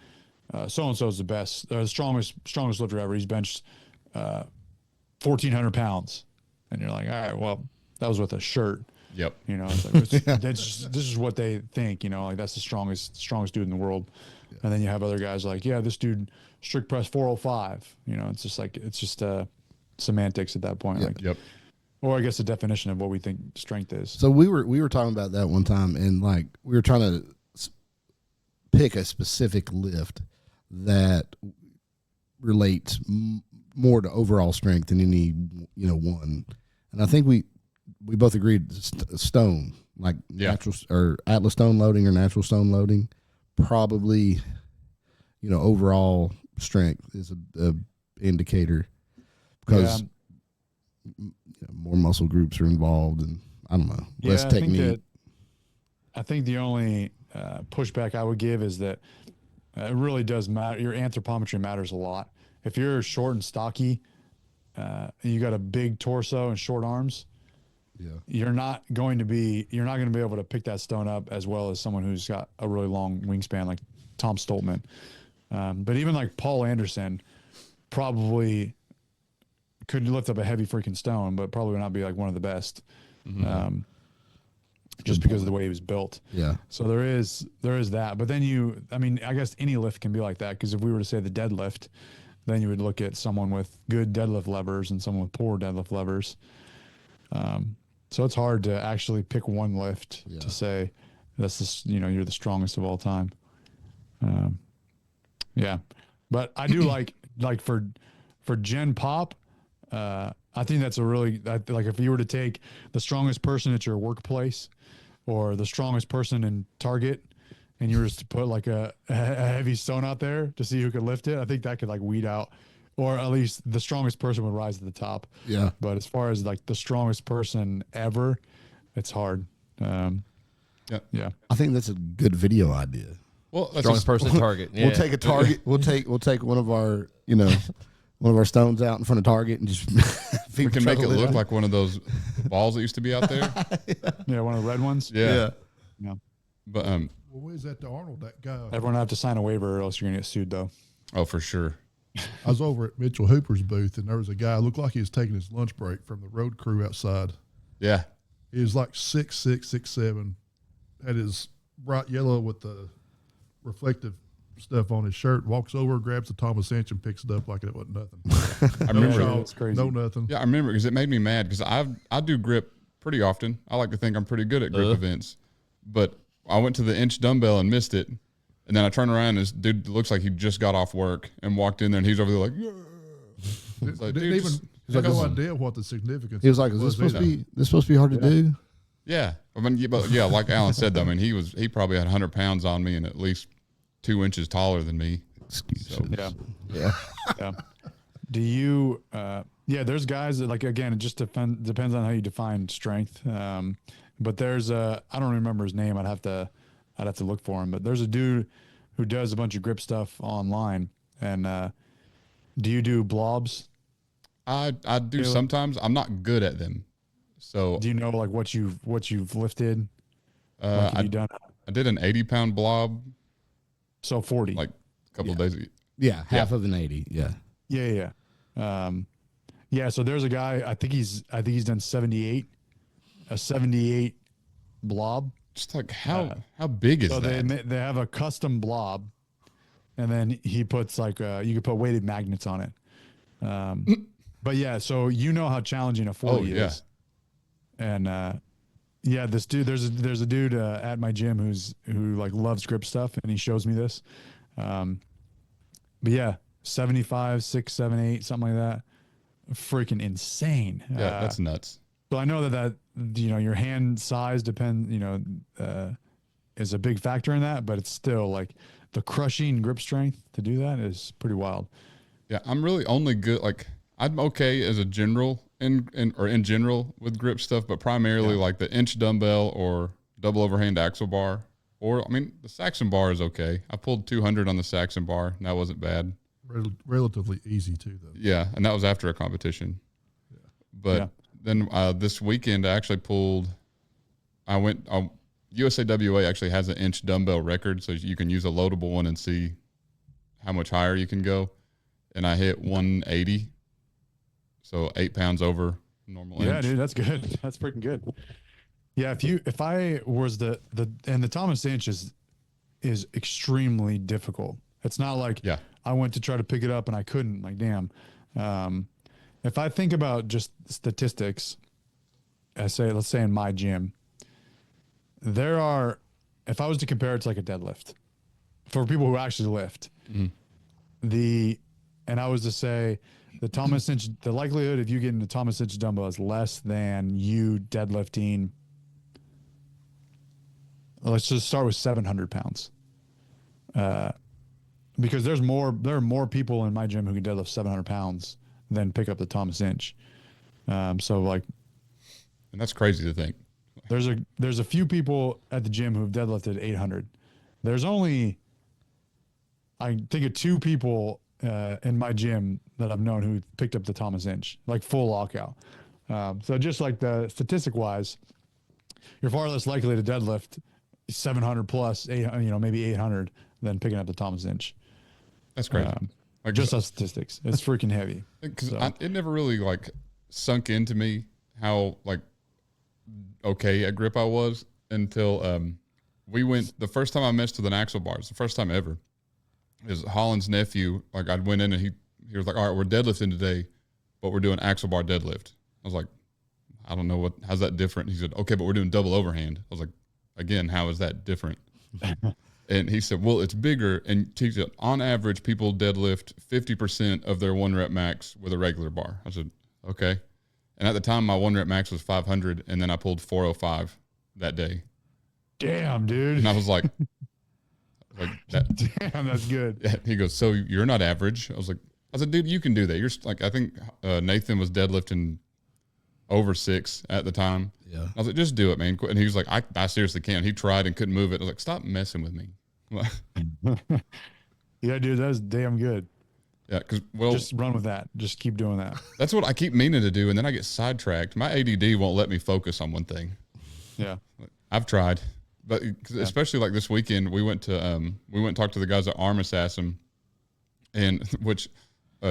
so-and-so is the best, the strongest lifter ever. He's benched 1,400 pounds. And you're like, all right, well, that was with a shirt. Yep. It's like, this is what they think, like that's the strongest dude in the world. Yeah. And then you have other guys like, yeah, this dude strict press 405. It's just like, it's just semantics at that point. Yep. Like, Yep. Or I guess the definition of what we think strength is. So we were talking about that one time, and like we were trying to pick a specific lift that relates more to overall strength than any one. And I think we both agreed stone, like natural or Atlas stone loading or natural stone loading, probably overall strength is a indicator, because more muscle groups are involved, and I don't know, less technique. I think the only pushback I would give is that it really does matter. Your anthropometry matters a lot. If you're short and stocky, and you got a big torso and short arms, you're not going to be able to pick that stone up as well as someone who's got a really long wingspan like Tom Stoltman. But even like Paul Anderson probably could lift up a heavy freaking stone, but probably would not be like one of the best, just because of the way he was built. Yeah. So there is that. But then I guess any lift can be like that, because if we were to say the deadlift, then you would look at someone with good deadlift levers and someone with poor deadlift levers. So it's hard to actually pick one lift to say that's you're the strongest of all time. But I do like for Gen Pop, I think that's a really, like if you were to take the strongest person at your workplace or the strongest person in Target, and you were just to put like a heavy stone out there to see who could lift it, I think that could like weed out, or at least the strongest person would rise to the top. Yeah. But as far as like the strongest person ever, it's hard. Yeah. I think that's a good video idea. Well, that's Strongest person at Target. Yeah. We'll take a Target. We'll take one of our one of our stones out in front of Target and just we can make it look like one of those balls that used to be out there. Yeah, one of the red ones. Yeah. But well, where's that to Arnold? That guy. Everyone have to sign a waiver, or else you're gonna get sued, though. Oh, for sure. I was over at Mitchell Hooper's booth, and there was a guy looked like he was taking his lunch break from the road crew outside. Yeah. He was like 6'6", 6'7", had his bright yellow with the reflective stuff on his shirt, walks over, grabs the Thomas inch, and picks it up like it wasn't nothing. I remember. No That's shot, crazy. no nothing. Yeah, I remember because it made me mad because I do grip pretty often. I like to think I'm pretty good at grip events, but I went to the inch dumbbell and missed it, and then I turned around and this dude looks like he just got off work and walked in there and he's over there like, yeah. It's like, Didn't dude, even just- had no idea what the significance. He was like, "Is this supposed to be? This supposed to be hard to do?" yeah, I mean, but yeah, like Alan said though, I mean, he probably had 100 pounds on me and at least 2 inches taller than me. So, Yeah. Do you? There's guys that like again. It just depends on how you define strength. But there's I don't remember his name. I'd have to look for him. But there's a dude who does a bunch of grip stuff online. And do you do blobs? I do sometimes. I'm not good at them. So Do you know like what you've lifted? Like, have you done I did an 80-pound blob 40? like a couple of days ago. Yeah, half of an 80. Yeah. Yeah. So there's a guy. I think he's done 78, a 78 blob. Just like how big is So that? they have a custom blob, and then he puts like you could put weighted magnets on it. But yeah, so you know how challenging a 40 is. And this dude, there's a dude at my gym who like loves grip stuff, and he shows me this. But yeah, 75, 6, 7, 8, something like that. Freaking insane. Yeah, that's nuts. So I know that your hand size is a big factor in that, but it's still like the crushing grip strength to do that is pretty wild. Yeah, I'm really only good. Like I'm okay as a general in general with grip stuff, but primarily like the inch dumbbell or double overhand axle bar, or I mean the Saxon bar is okay. I pulled 200 on the Saxon bar, and that wasn't bad. Relatively easy too, though. Yeah, and that was after a competition. Yeah. But then this weekend I actually pulled. I went. USAWA actually has an inch dumbbell record, so you can use a loadable one and see how much higher you can go. And I hit 180, so 8 pounds over normal. Yeah, inch. dude, that's good. That's freaking good. Yeah, if I was the Thomas inch is extremely difficult. It's not like I went to try to pick it up and I couldn't. Like, damn. If I think about just statistics, let's say in my gym, there are, if I was to compare it to like a deadlift for people who actually lift, and I was to say the Thomas inch, the likelihood of you getting the Thomas inch dumbbell is less than you deadlifting. Let's just start with 700 pounds. Because there are more people in my gym who can deadlift 700 pounds than pick up the Thomas inch. So like, and that's crazy to think. There's a few people at the gym who've deadlifted 800. There's only, I think of 2 people in my gym that I've known who picked up the Thomas inch, like full lockout. So just like the statistic wise, you're far less likely to deadlift 700 plus 800, maybe 800 than picking up the Thomas inch. That's crazy. Like just on statistics, it's freaking heavy. Because it never really like sunk into me how like okay at grip I was until we went the first time I messed with an axle bar. It's the first time ever. Is Holland's nephew, like I went in and he was like, all right, we're deadlifting today, but we're doing axle bar deadlift. I was like, I don't know how's that different? He said, okay, but we're doing double overhand. I was like, again, how is that different? And he said, well, it's bigger. And he said, on average, people deadlift 50% of their 1 rep max with a regular bar. I said, okay. And at the time, my 1 rep max was 500, and then I pulled 405 that day. Damn, dude. And I was like that. Damn, that's good. He goes, so you're not average. I said, dude, you can do that. You're like, I think Nathan was deadlifting over 6 at the time. Yeah. I was like, just do it, man. And he was like, I seriously can't. He tried and couldn't move it. I was like, stop messing with me. Yeah, dude, that's damn good. Yeah, because just run with that. Just keep doing that. That's what I keep meaning to do, and then I get sidetracked. My ADD won't let me focus on one thing. Yeah, I've tried, but especially like this weekend, we went to talk to the guys at Arm Assassin, and which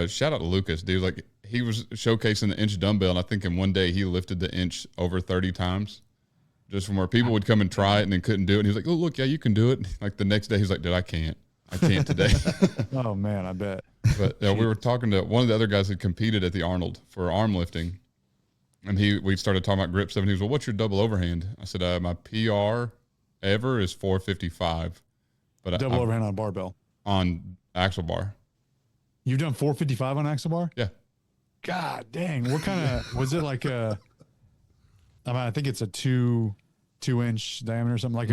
shout out to Lucas, dude. Like he was showcasing the inch dumbbell, and I think in one day he lifted the inch over 30 times, just from where people would come and try it and then couldn't do it. And he was like, "Oh, look, yeah, you can do it." Like the next day, he's like, "Dude, I can't." I can't today. Oh man, I bet. But we were talking to one of the other guys who competed at the Arnold for arm lifting, and we started talking about grip stuff. And he was, well, what's your double overhand? I said, my PR ever is 455, but Double overhand on a barbell on axle bar. You've done 455 on axle bar? Yeah. God dang! What kind of was it like a? I mean, I think it's a 2-inch diameter or something like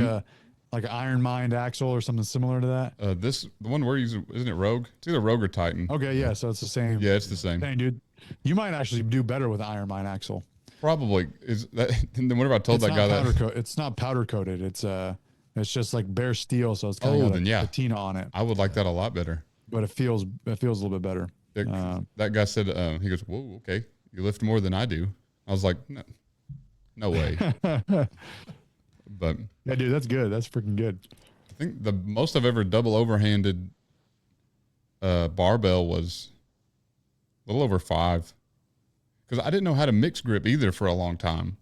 like an Iron Mind axle or something similar to that. The one we're using, isn't it Rogue? It's either Rogue or Titan. Okay, yeah, so it's the same. Yeah, it's the same. Dang, dude, you might actually do better with an Iron Mind axle. Probably is that. And then whenever I told that guy that it's not powder coated. It's just like bare steel, so it's kind of got a patina on it. I would like that a lot better. But it feels a little bit better. That guy said, he goes, whoa, okay, you lift more than I do. I was like, no way. But yeah, dude, that's good. That's freaking good. I think the most I've ever double overhanded barbell was a little over 5. Because I didn't know how to mix grip either for a long time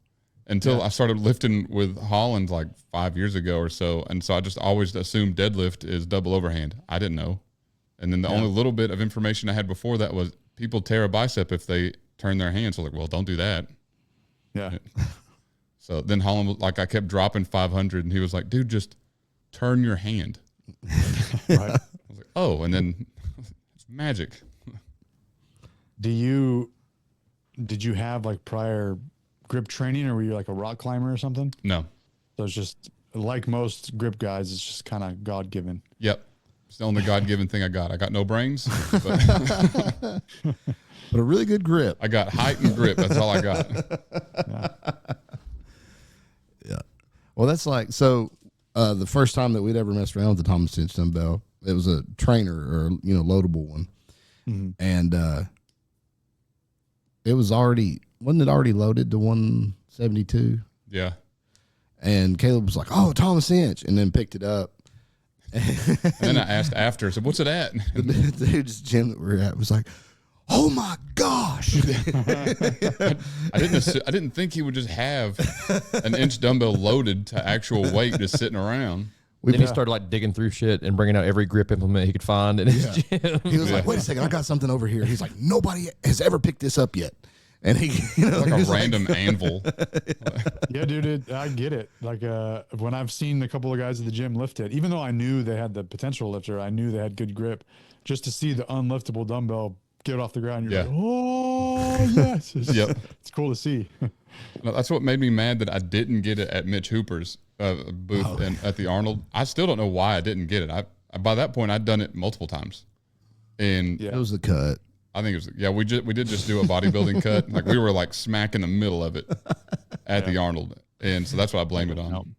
until I started lifting with Holland like 5 years ago or so. And so I just always assumed deadlift is double overhand. I didn't know. And then the only little bit of information I had before that was people tear a bicep if they turn their hands. So like, well, don't do that. Yeah. So then Holland was like, I kept dropping 500 and he was like, dude, just turn your hand. Right. I was like, oh, and then it's magic. Did you have like prior grip training, or were you like a rock climber or something? No. So it's just like most grip guys, it's just kind of God given. Yep. It's the only God-given thing I got. I got no brains, but But a really good grip. I got height and grip. That's all I got. Yeah. Well, that's like, so the first time that we'd ever messed around with the Thomas Cinch dumbbell, it was a trainer or, loadable one. Mm-hmm. And it was wasn't it already loaded to 172? Yeah. And Caleb was like, oh, Thomas Cinch, and then picked it up. And then I asked after, I said, what's it at? The dude's gym that we were at was like, oh my gosh. I didn't think he would just have an inch dumbbell loaded to actual weight just sitting around. Then he started like digging through shit and bringing out every grip implement he could find in his gym. He was like, wait a second, I got something over here. He's like, nobody has ever picked this up yet. And he, Like a random anvil. Yeah, dude, I get it. Like when I've seen a couple of guys at the gym lift it, even though I knew they had the potential lifter, I knew they had good grip. Just to see the unliftable dumbbell get off the ground, you're like, oh yes, it's cool to see. No, that's what made me mad that I didn't get it at Mitch Hooper's booth and at the Arnold. I still don't know why I didn't get it. I by that point I'd done it multiple times, and it was the cut. I think it was we did just do a bodybuilding cut. Like we were like smack in the middle of it at the Arnold, and so that's what I blame it on.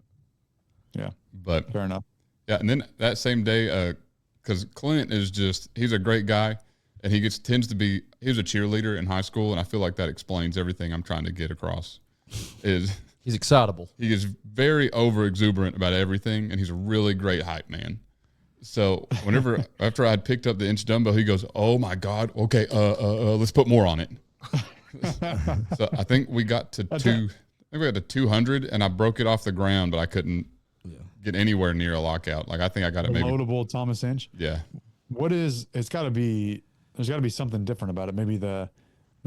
Yeah, but fair enough. Yeah, and then that same day, because Clint is he's a great guy, and he was a cheerleader in high school, and I feel like that explains everything I'm trying to get across. He's excitable. He is very over exuberant about everything, and he's a really great hype man. So after I'd picked up the inch dumbbell, he goes, "Oh my God, okay, let's put more on it." So I think we got to 200, and I broke it off the ground, but I couldn't get anywhere near a lockout. Like I think I got it maybe loadable Thomas Inch. Yeah. There's got to be something different about it. Maybe the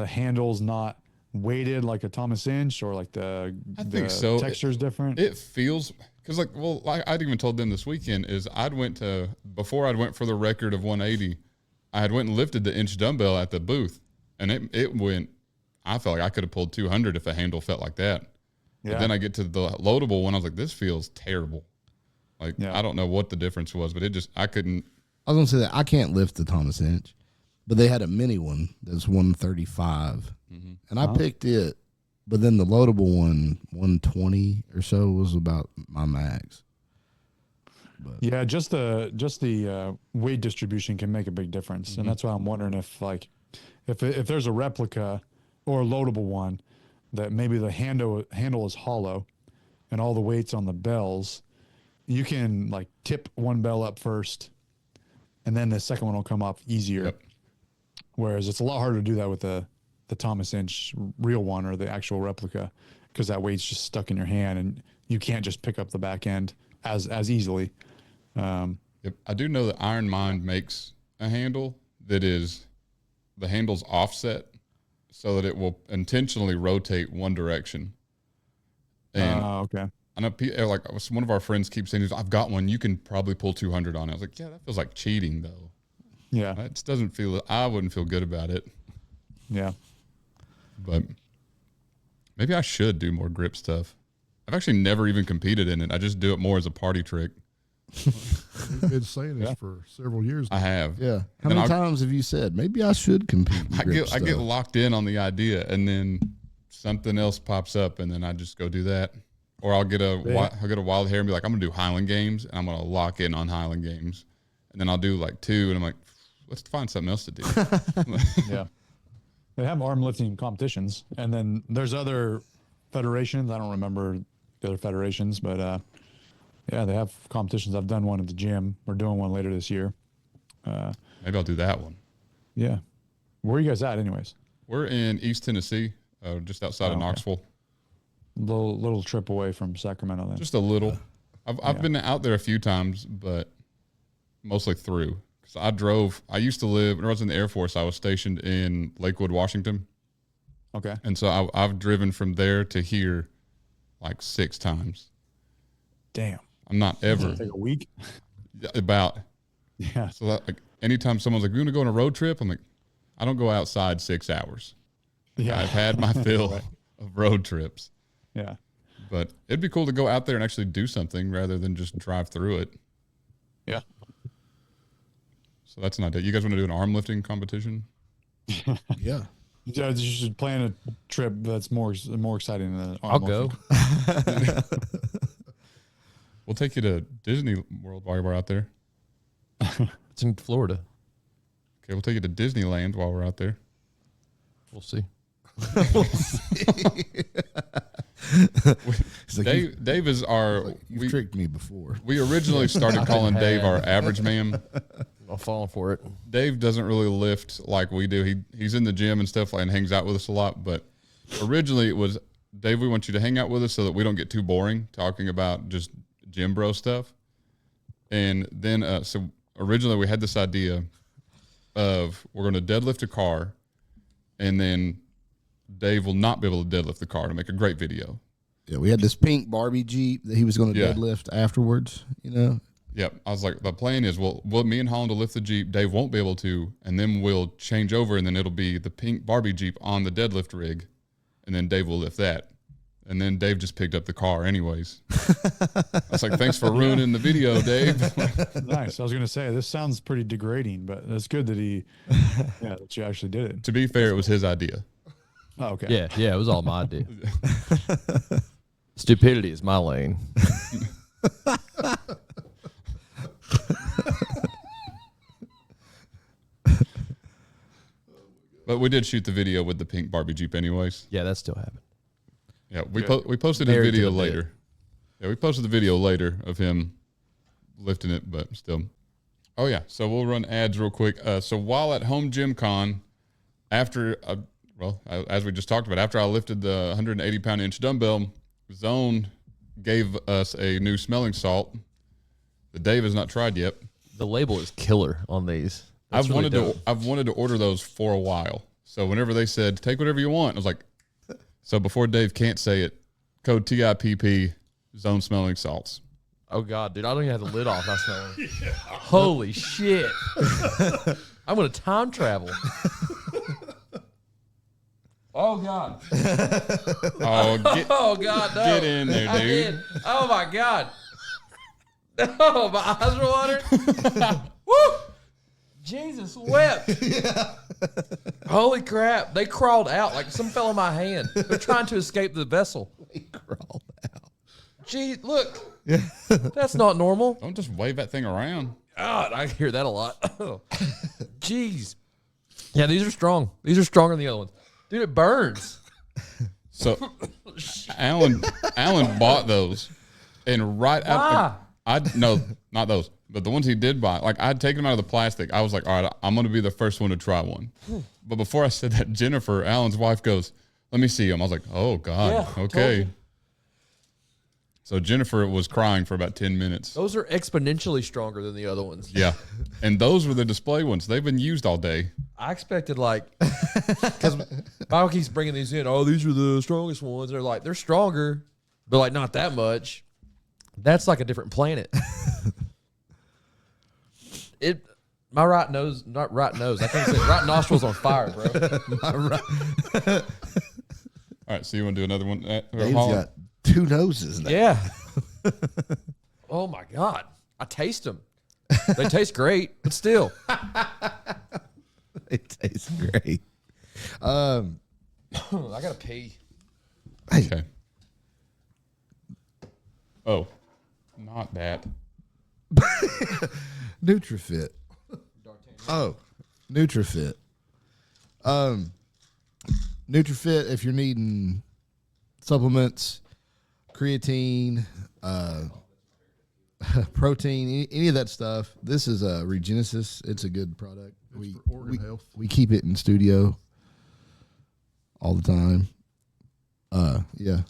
handle's not weighted like a Thomas Inch, or like the texture's different. It feels because I'd even told them this weekend is before I'd went for the record of 180, I had went and lifted the inch dumbbell at the booth, and it went. I felt like I could have pulled 200 if the handle felt like that. Yeah. But then I get to the loadable one, I was like, this feels terrible. I don't know what the difference was, but I couldn't. I was gonna say that I can't lift the Thomas Inch, but they had a mini one that's 135, and I picked it. But then the loadable one, 120 or so, was about my max. But. Yeah, just the weight distribution can make a big difference, and that's why I'm wondering if there's a replica or a loadable one that maybe the handle is hollow, and all the weight's on the bells. You can tip one bell up first, and then the second one will come off easier. Yep. Whereas it's a lot harder to do that with the Thomas Inch real one or the actual replica, because that weight's just stuck in your hand and you can't just pick up the back end as easily. Yep. I do know that Iron Mind makes a handle that is the handle's offset so that it will intentionally rotate one direction. And okay. I know like one of our friends keeps saying, I've got one. You can probably pull 200 on it. I was like, yeah, that feels like cheating though. Yeah. It just doesn't feel, I wouldn't feel good about it. Yeah. But maybe I should do more grip stuff. I've actually never even competed in it. I just do it more as a party trick. You've been saying this for several years now. I have. Yeah. How many times have you said, maybe I should compete? I get locked in on the idea, and then something else pops up, and then I just go do that. Or I'll get a wild hair and be like, I'm going to do Highland Games, and I'm going to lock in on Highland Games. And then I'll do like 2, and I'm like, let's find something else to do. Yeah. They have arm lifting competitions, and then there's other federations. I don't remember the other federations, but yeah, they have competitions. I've done one at the gym. We're doing one later this year. Maybe I'll do that one. Yeah. Where are you guys at anyways? We're in East Tennessee, just outside of Knoxville. Little trip away from Sacramento then. Just a little. I've been out there a few times, but mostly through. Because I used to live, when I was in the Air Force, I was stationed in Lakewood, Washington. Okay. And so I've driven from there to here like 6 times. Damn. I'm not ever. Take a week? About. Yeah. So that, like, anytime someone's like, you want to go on a road trip? I'm like, I don't go outside 6 hours. Yeah. I've had my fill of road trips. Yeah. But it'd be cool to go out there and actually do something rather than just drive through it. Yeah. So that's not it. You guys want to do an arm lifting competition? Yeah. Yeah, you should plan a trip that's more exciting than I'll go. We'll take you to Disney World while we're out there. It's in Florida. Okay, we'll take you to Disneyland while we're out there. We'll see. Dave is our. You've tricked me before. We originally started calling Dave our average man. I'm falling for it. Dave doesn't really lift like we do. He's in the gym and stuff and hangs out with us a lot. But originally it was, Dave, we want you to hang out with us so that we don't get too boring talking about just gym bro stuff. And then so originally we had this idea of we're going to deadlift a car, and then Dave will not be able to deadlift the car to make a great video. Yeah, we had this pink Barbie Jeep that he was going to deadlift afterwards, you know. Yep. I was like, the plan is, well, me and Holland will lift the Jeep. Dave won't be able to, and then we'll change over, and then it'll be the pink Barbie Jeep on the deadlift rig, and then Dave will lift that. And then Dave just picked up the car anyways. I was like, thanks for ruining the video, Dave. Nice. I was going to say, this sounds pretty degrading, but it's good that that you actually did it. To be fair, it was his idea. Oh, okay. Yeah, it was all my idea. Stupidity is my lane. But we did shoot the video with the pink Barbie Jeep anyways. Yeah, that still happened. Yeah, we posted a video later. Yeah, we posted the video later of him lifting it, but still. Oh, yeah. So we'll run ads real quick. So while at Home Gym Con, after, as we just talked about, after I lifted the 180-pound inch dumbbell, Zone gave us a new smelling salt that Dave has not tried yet. The label is killer on these. I've wanted to order those for a while. So whenever they said, take whatever you want, I was like, so before Dave can't say it, code TIPP, Zone smelling salts. Oh, God, dude. I don't even have the lid off. I smell it. Holy shit. I'm going to time travel. Oh, God. Oh, God, no. Get in there, I dude. did. Oh, my God. Oh, my eyes are watering. Woo! Jesus wept. Holy crap. They crawled out like some fell in my hand. They're trying to escape the vessel. They crawled out. Gee, look. That's not normal. Don't just wave that thing around. God, I hear that a lot. Jeez. Yeah, these are strong. These are stronger than the other ones. Dude, it burns. So Alan bought those, and right after no, not those, but the ones he did buy, like I'd taken them out of the plastic. I was like, all right, I'm going to be the first one to try one. But before I said that, Jennifer, Alan's wife, goes, let me see them. I was like, oh God, Yeah, okay. told you. So Jennifer was crying for about 10 minutes. Those are exponentially stronger than the other ones. Yeah. And those were the display ones. They've been used all day. I expected because Bible keeps bringing these in. Oh, these are the strongest ones. They're like, they're stronger, but like not that much. That's like a different planet. My right nose, not right nose. I can't say right nostril's on fire, bro. All right. So you want to do another one? Dave's got 2 noses now. Yeah. Oh my God. I taste them. They taste great, but still. It tastes great. I gotta pee. Okay. Oh, not that. NutriFit. Oh, NutriFit. NutriFit, if you're needing supplements, creatine, protein, any of that stuff, this is a Regenesis. It's a good product. For organ health. We keep it in studio all the time. Yeah.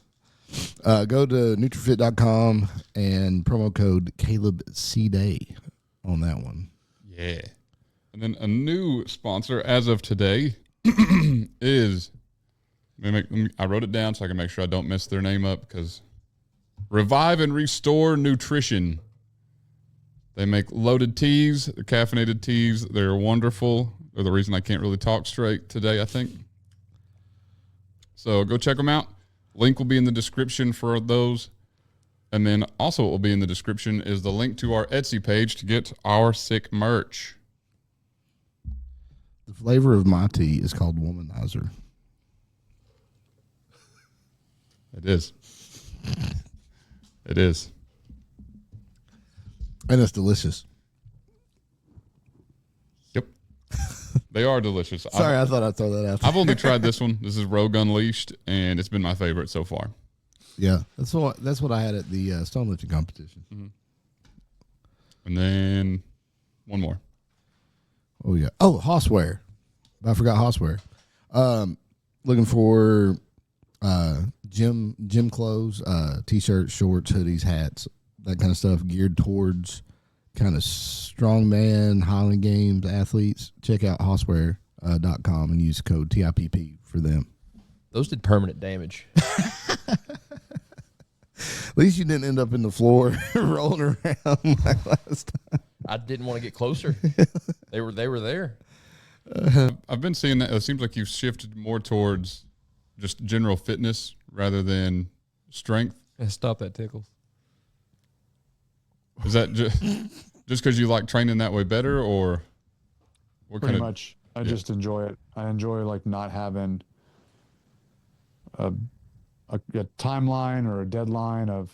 Go to NutriFit.com and promo code CalebCDay on that one. Yeah. And then a new sponsor as of today is, I wrote it down so I can make sure I don't mess their name up, because Revive and Restore Nutrition. They make loaded teas, the caffeinated teas. They're wonderful. They're the reason I can't really talk straight today, I think. So go check them out. Link will be in the description for those. And then also what will be in the description is the link to our Etsy page to get our sick merch. The flavor of my tea is called Womanizer. It is. It is. And it's delicious. Yep. They are delicious. Sorry, I thought I'd throw that out there. I've only tried this one. This is Rogue Unleashed, and it's been my favorite so far. Yeah, that's what I had at the stone lifting competition. Mm-hmm. And then one more. Oh yeah. Oh, Hosswear. I forgot Hosswear. Looking for gym clothes, t-shirts, shorts, hoodies, hats, that kind of stuff geared towards kind of strongman, Highland Games athletes. Check out Hosswear.com and use code TIPP for them. Those did permanent damage. At least you didn't end up in the floor rolling around like last time. I didn't want to get closer. They were there. I've been seeing that. It seems like you've shifted more towards just general fitness rather than strength. Stop that tickles. Is that just because you like training that way better, or what Pretty kind of? much. I just enjoy it. I enjoy like not having a timeline or a deadline of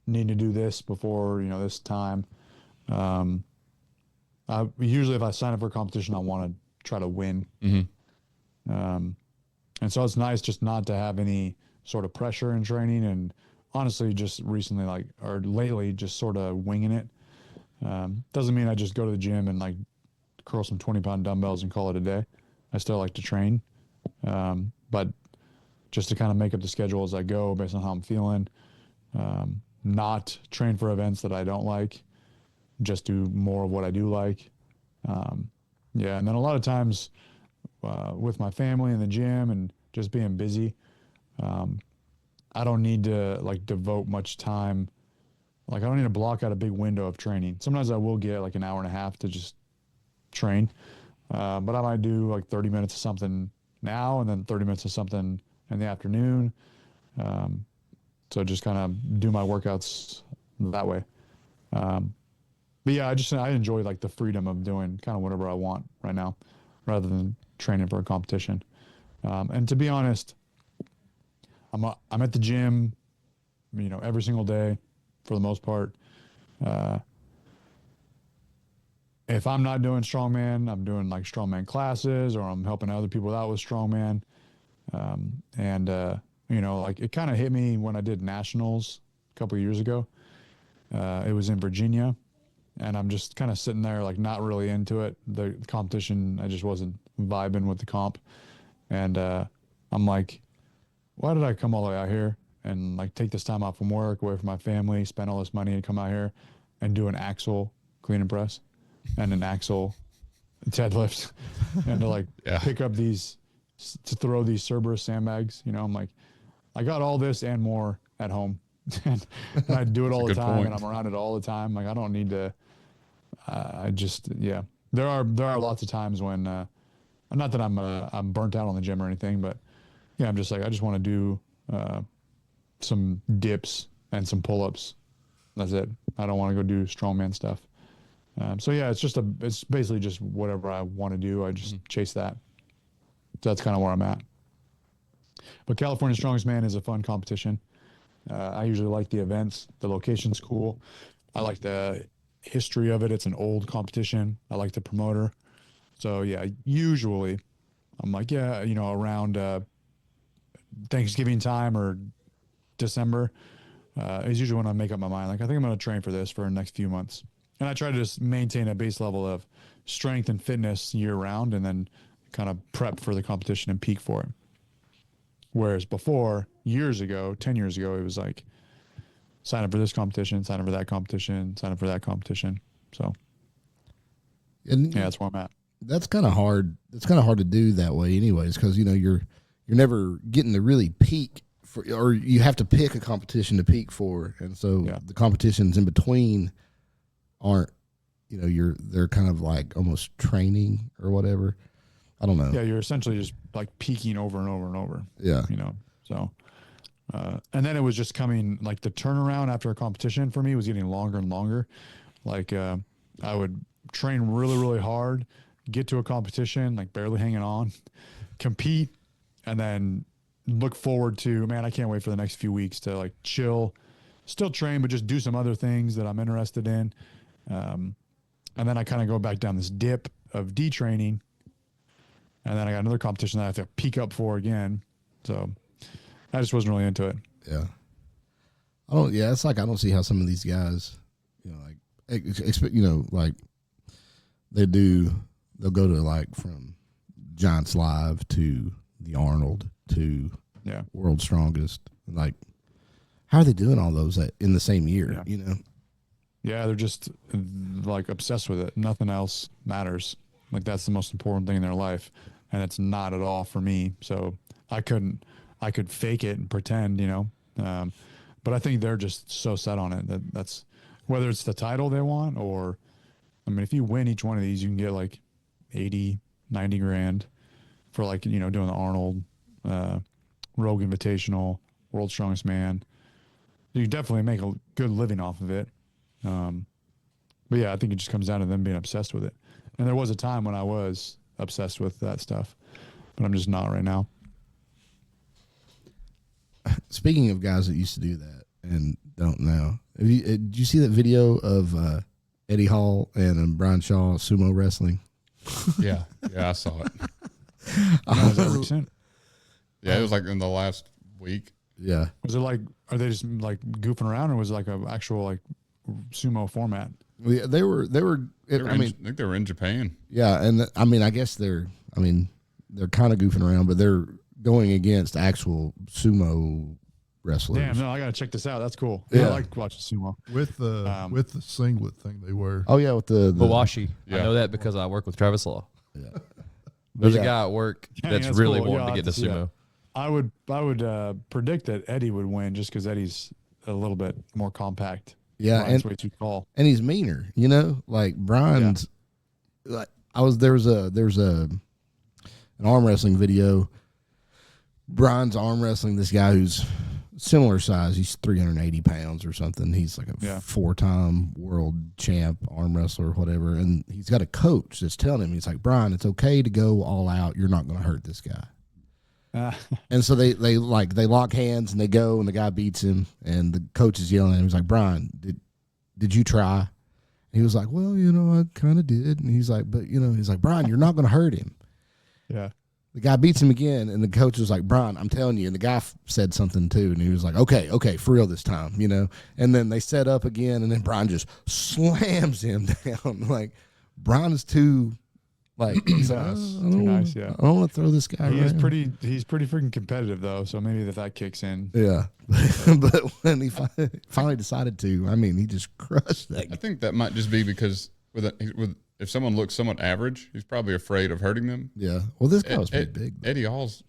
need to do this before this time. Usually, if I sign up for a competition, I want to try to win. Mm-hmm. And so it's nice just not to have any sort of pressure in training, and honestly, just recently, or lately, just sort of winging it. Doesn't mean I just go to the gym and like curl some 20-pound dumbbells and call it a day. I still like to train, but just to kind of make up the schedule as I go based on how I'm feeling. Not train for events that I don't like, just do more of what I do like. Yeah, and then a lot of times with my family in the gym and just being busy, I don't need to like devote much time. Like I don't need to block out a big window of training. Sometimes I will get like an hour and a half to just train, but I might do like 30 minutes of something now and then 30 minutes of something in the afternoon. So just kind of do my workouts that way. But yeah, I enjoy like the freedom of doing kind of whatever I want right now, rather than training for a competition. And to be honest, I'm at the gym, every single day for the most part. If I'm not doing strongman, I'm doing like strongman classes, or I'm helping other people out with strongman. Like it kind of hit me when I did nationals a couple of years ago. It was in Virginia, and I'm just kind of sitting there like not really into it. The competition, I just wasn't vibing with the comp. And I'm like, why did I come all the way out here? and like take this time off from work, away from my family, spend all this money and come out here and do an axle clean and press and an axle deadlift and to like pick up to throw these Cerberus sandbags. You know, I'm like, I got all this and more at home. And I do it all the time and I'm around it all the time. Like I don't need to, there are lots of times when, not that I'm burnt out on the gym or anything, but yeah, I'm just like, I just want to do, some dips and some pull-ups. That's it. I don't want to go do strongman stuff. So yeah, it's basically just whatever I want to do. I just chase that. So that's kind of where I'm at. But California Strongest Man is a fun competition. I usually like the events. The location's cool. I like the history of it. It's an old competition. I like the promoter. So yeah, usually I'm like, yeah, you know, around Thanksgiving time or December is usually when I make up my mind. Like, I think I'm going to train for this for the next few months. And I try to just maintain a base level of strength and fitness year round and then kind of prep for the competition and peak for it. Whereas before, years ago, 10 years ago, it was like, sign up for this competition, sign up for that competition, sign up for that competition. So, and yeah, that's where I'm at. That's kind of hard. It's kind of hard to do that way anyways, because, you know, you're never getting to really peak for, or you have to pick a competition to peak for. And so the competitions in between aren't, you know, they're kind of like almost training or whatever. I don't know. Yeah, you're essentially just like peaking over and over and over. Yeah. You know, so, and then it was just coming, like the turnaround after a competition for me was getting longer and longer. Like, I would train really, really hard, get to a competition, like barely hanging on, compete, and then look forward to, man, I can't wait for the next few weeks to like chill, still train, but just do some other things that I'm interested in. And then I kind of go back down this dip of detraining. And then I got another competition that I have to peak up for again. So I just wasn't really into it. Yeah. It's like, I don't see how some of these guys, you know, like, you know, like they'll go to like from Giants Live to the Arnold to World's Strongest. Like, how are they doing all those in the same year, you know? Yeah, they're just like obsessed with it. Nothing else matters. Like, that's the most important thing in their life. And it's not at all for me. So I could fake it and pretend, you know. But I think they're just so set on it that's whether it's the title they want or, I mean, if you win each one of these, you can get like 80, 90 grand for like, you know, doing the Arnold, Rogue Invitational, World's Strongest Man. You definitely make a good living off of it. But yeah, I think it just comes down to them being obsessed with it. And there was a time when I was obsessed with that stuff, but I'm just not right now. Speaking of guys that used to do that and don't now, did you see that video of Eddie Hall and Brian Shaw sumo wrestling? Yeah, I saw it. Was that recent? Yeah, it was like in the last week. Yeah. Was it like, are they just like goofing around, or was it like an actual like sumo format? Yeah, they were. I think they were in Japan. Yeah, and I mean, I guess they're kind of goofing around, but they're going against actual sumo wrestlers. Damn, no, I gotta check this out. That's cool. Yeah, I like watching sumo with the singlet thing they wear. Oh yeah, with the Bawashi. Yeah. I know that because I work with Travis Law. Yeah. There's a guy at work that's really cool. wanting to get to sumo. I would predict that Eddie would win just because Eddie's a little bit more compact. Yeah, Brian's way too tall, and he's meaner. You know, like Brian's. Like there's an arm wrestling video. Brian's arm wrestling this guy who's similar size. He's 380 pounds or something. He's like a 4-time world champ arm wrestler or whatever. And he's got a coach that's telling him, he's like, Brian, it's okay to go all out. You're not going to hurt this guy. And so they lock hands and they go and the guy beats him and the coach is yelling at him. He's like, Brian, did you try? And he was like, well, you know, I kind of did. And he's like, but you know, he's like, Brian, you're not going to hurt him. Yeah. The guy beats him again, and the coach was like, Brian, I'm telling you. And the guy said something, too, and he was like, okay, for real this time, you know. And then they set up again, and then Brian just slams him down. Like, Brian is too Like, Too nice. Yeah. I don't want to throw this guy. He is around. pretty. He's pretty freaking competitive though. So maybe that kicks in. Yeah, but when he finally decided to, I mean, he just crushed that I guy. think that might just be because if someone looks somewhat average, he's probably afraid of hurting them. Yeah. Well, this guy was pretty big. Eddie Hall's,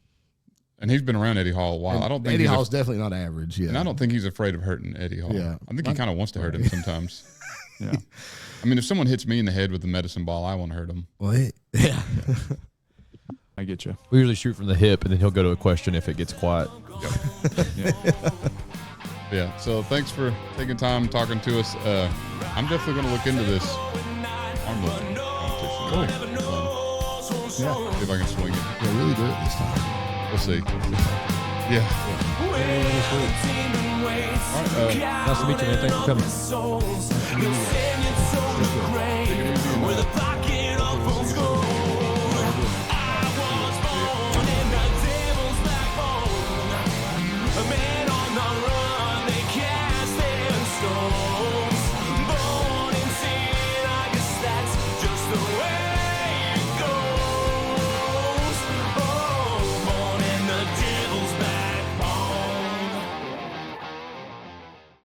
and he's been around Eddie Hall a while. I don't think Eddie Hall's definitely not average. Yeah. and I don't think he's afraid of hurting Eddie Hall. Yeah. I think he kind of wants to hurt him sometimes. Yeah. I mean, if someone hits me in the head with the medicine ball, I want to hurt him. Well, yeah. I get you. We usually shoot from the hip, and then he'll go to a question if it gets quiet. Yeah. So thanks for taking time talking to us. I'm definitely going to look into this arm lifting competition. Yeah. See if I can swing it. Yeah, really do it this time. We'll see. Yeah. All right. Nice to meet you, man. Thanks for coming. Souls, you'll send your children great.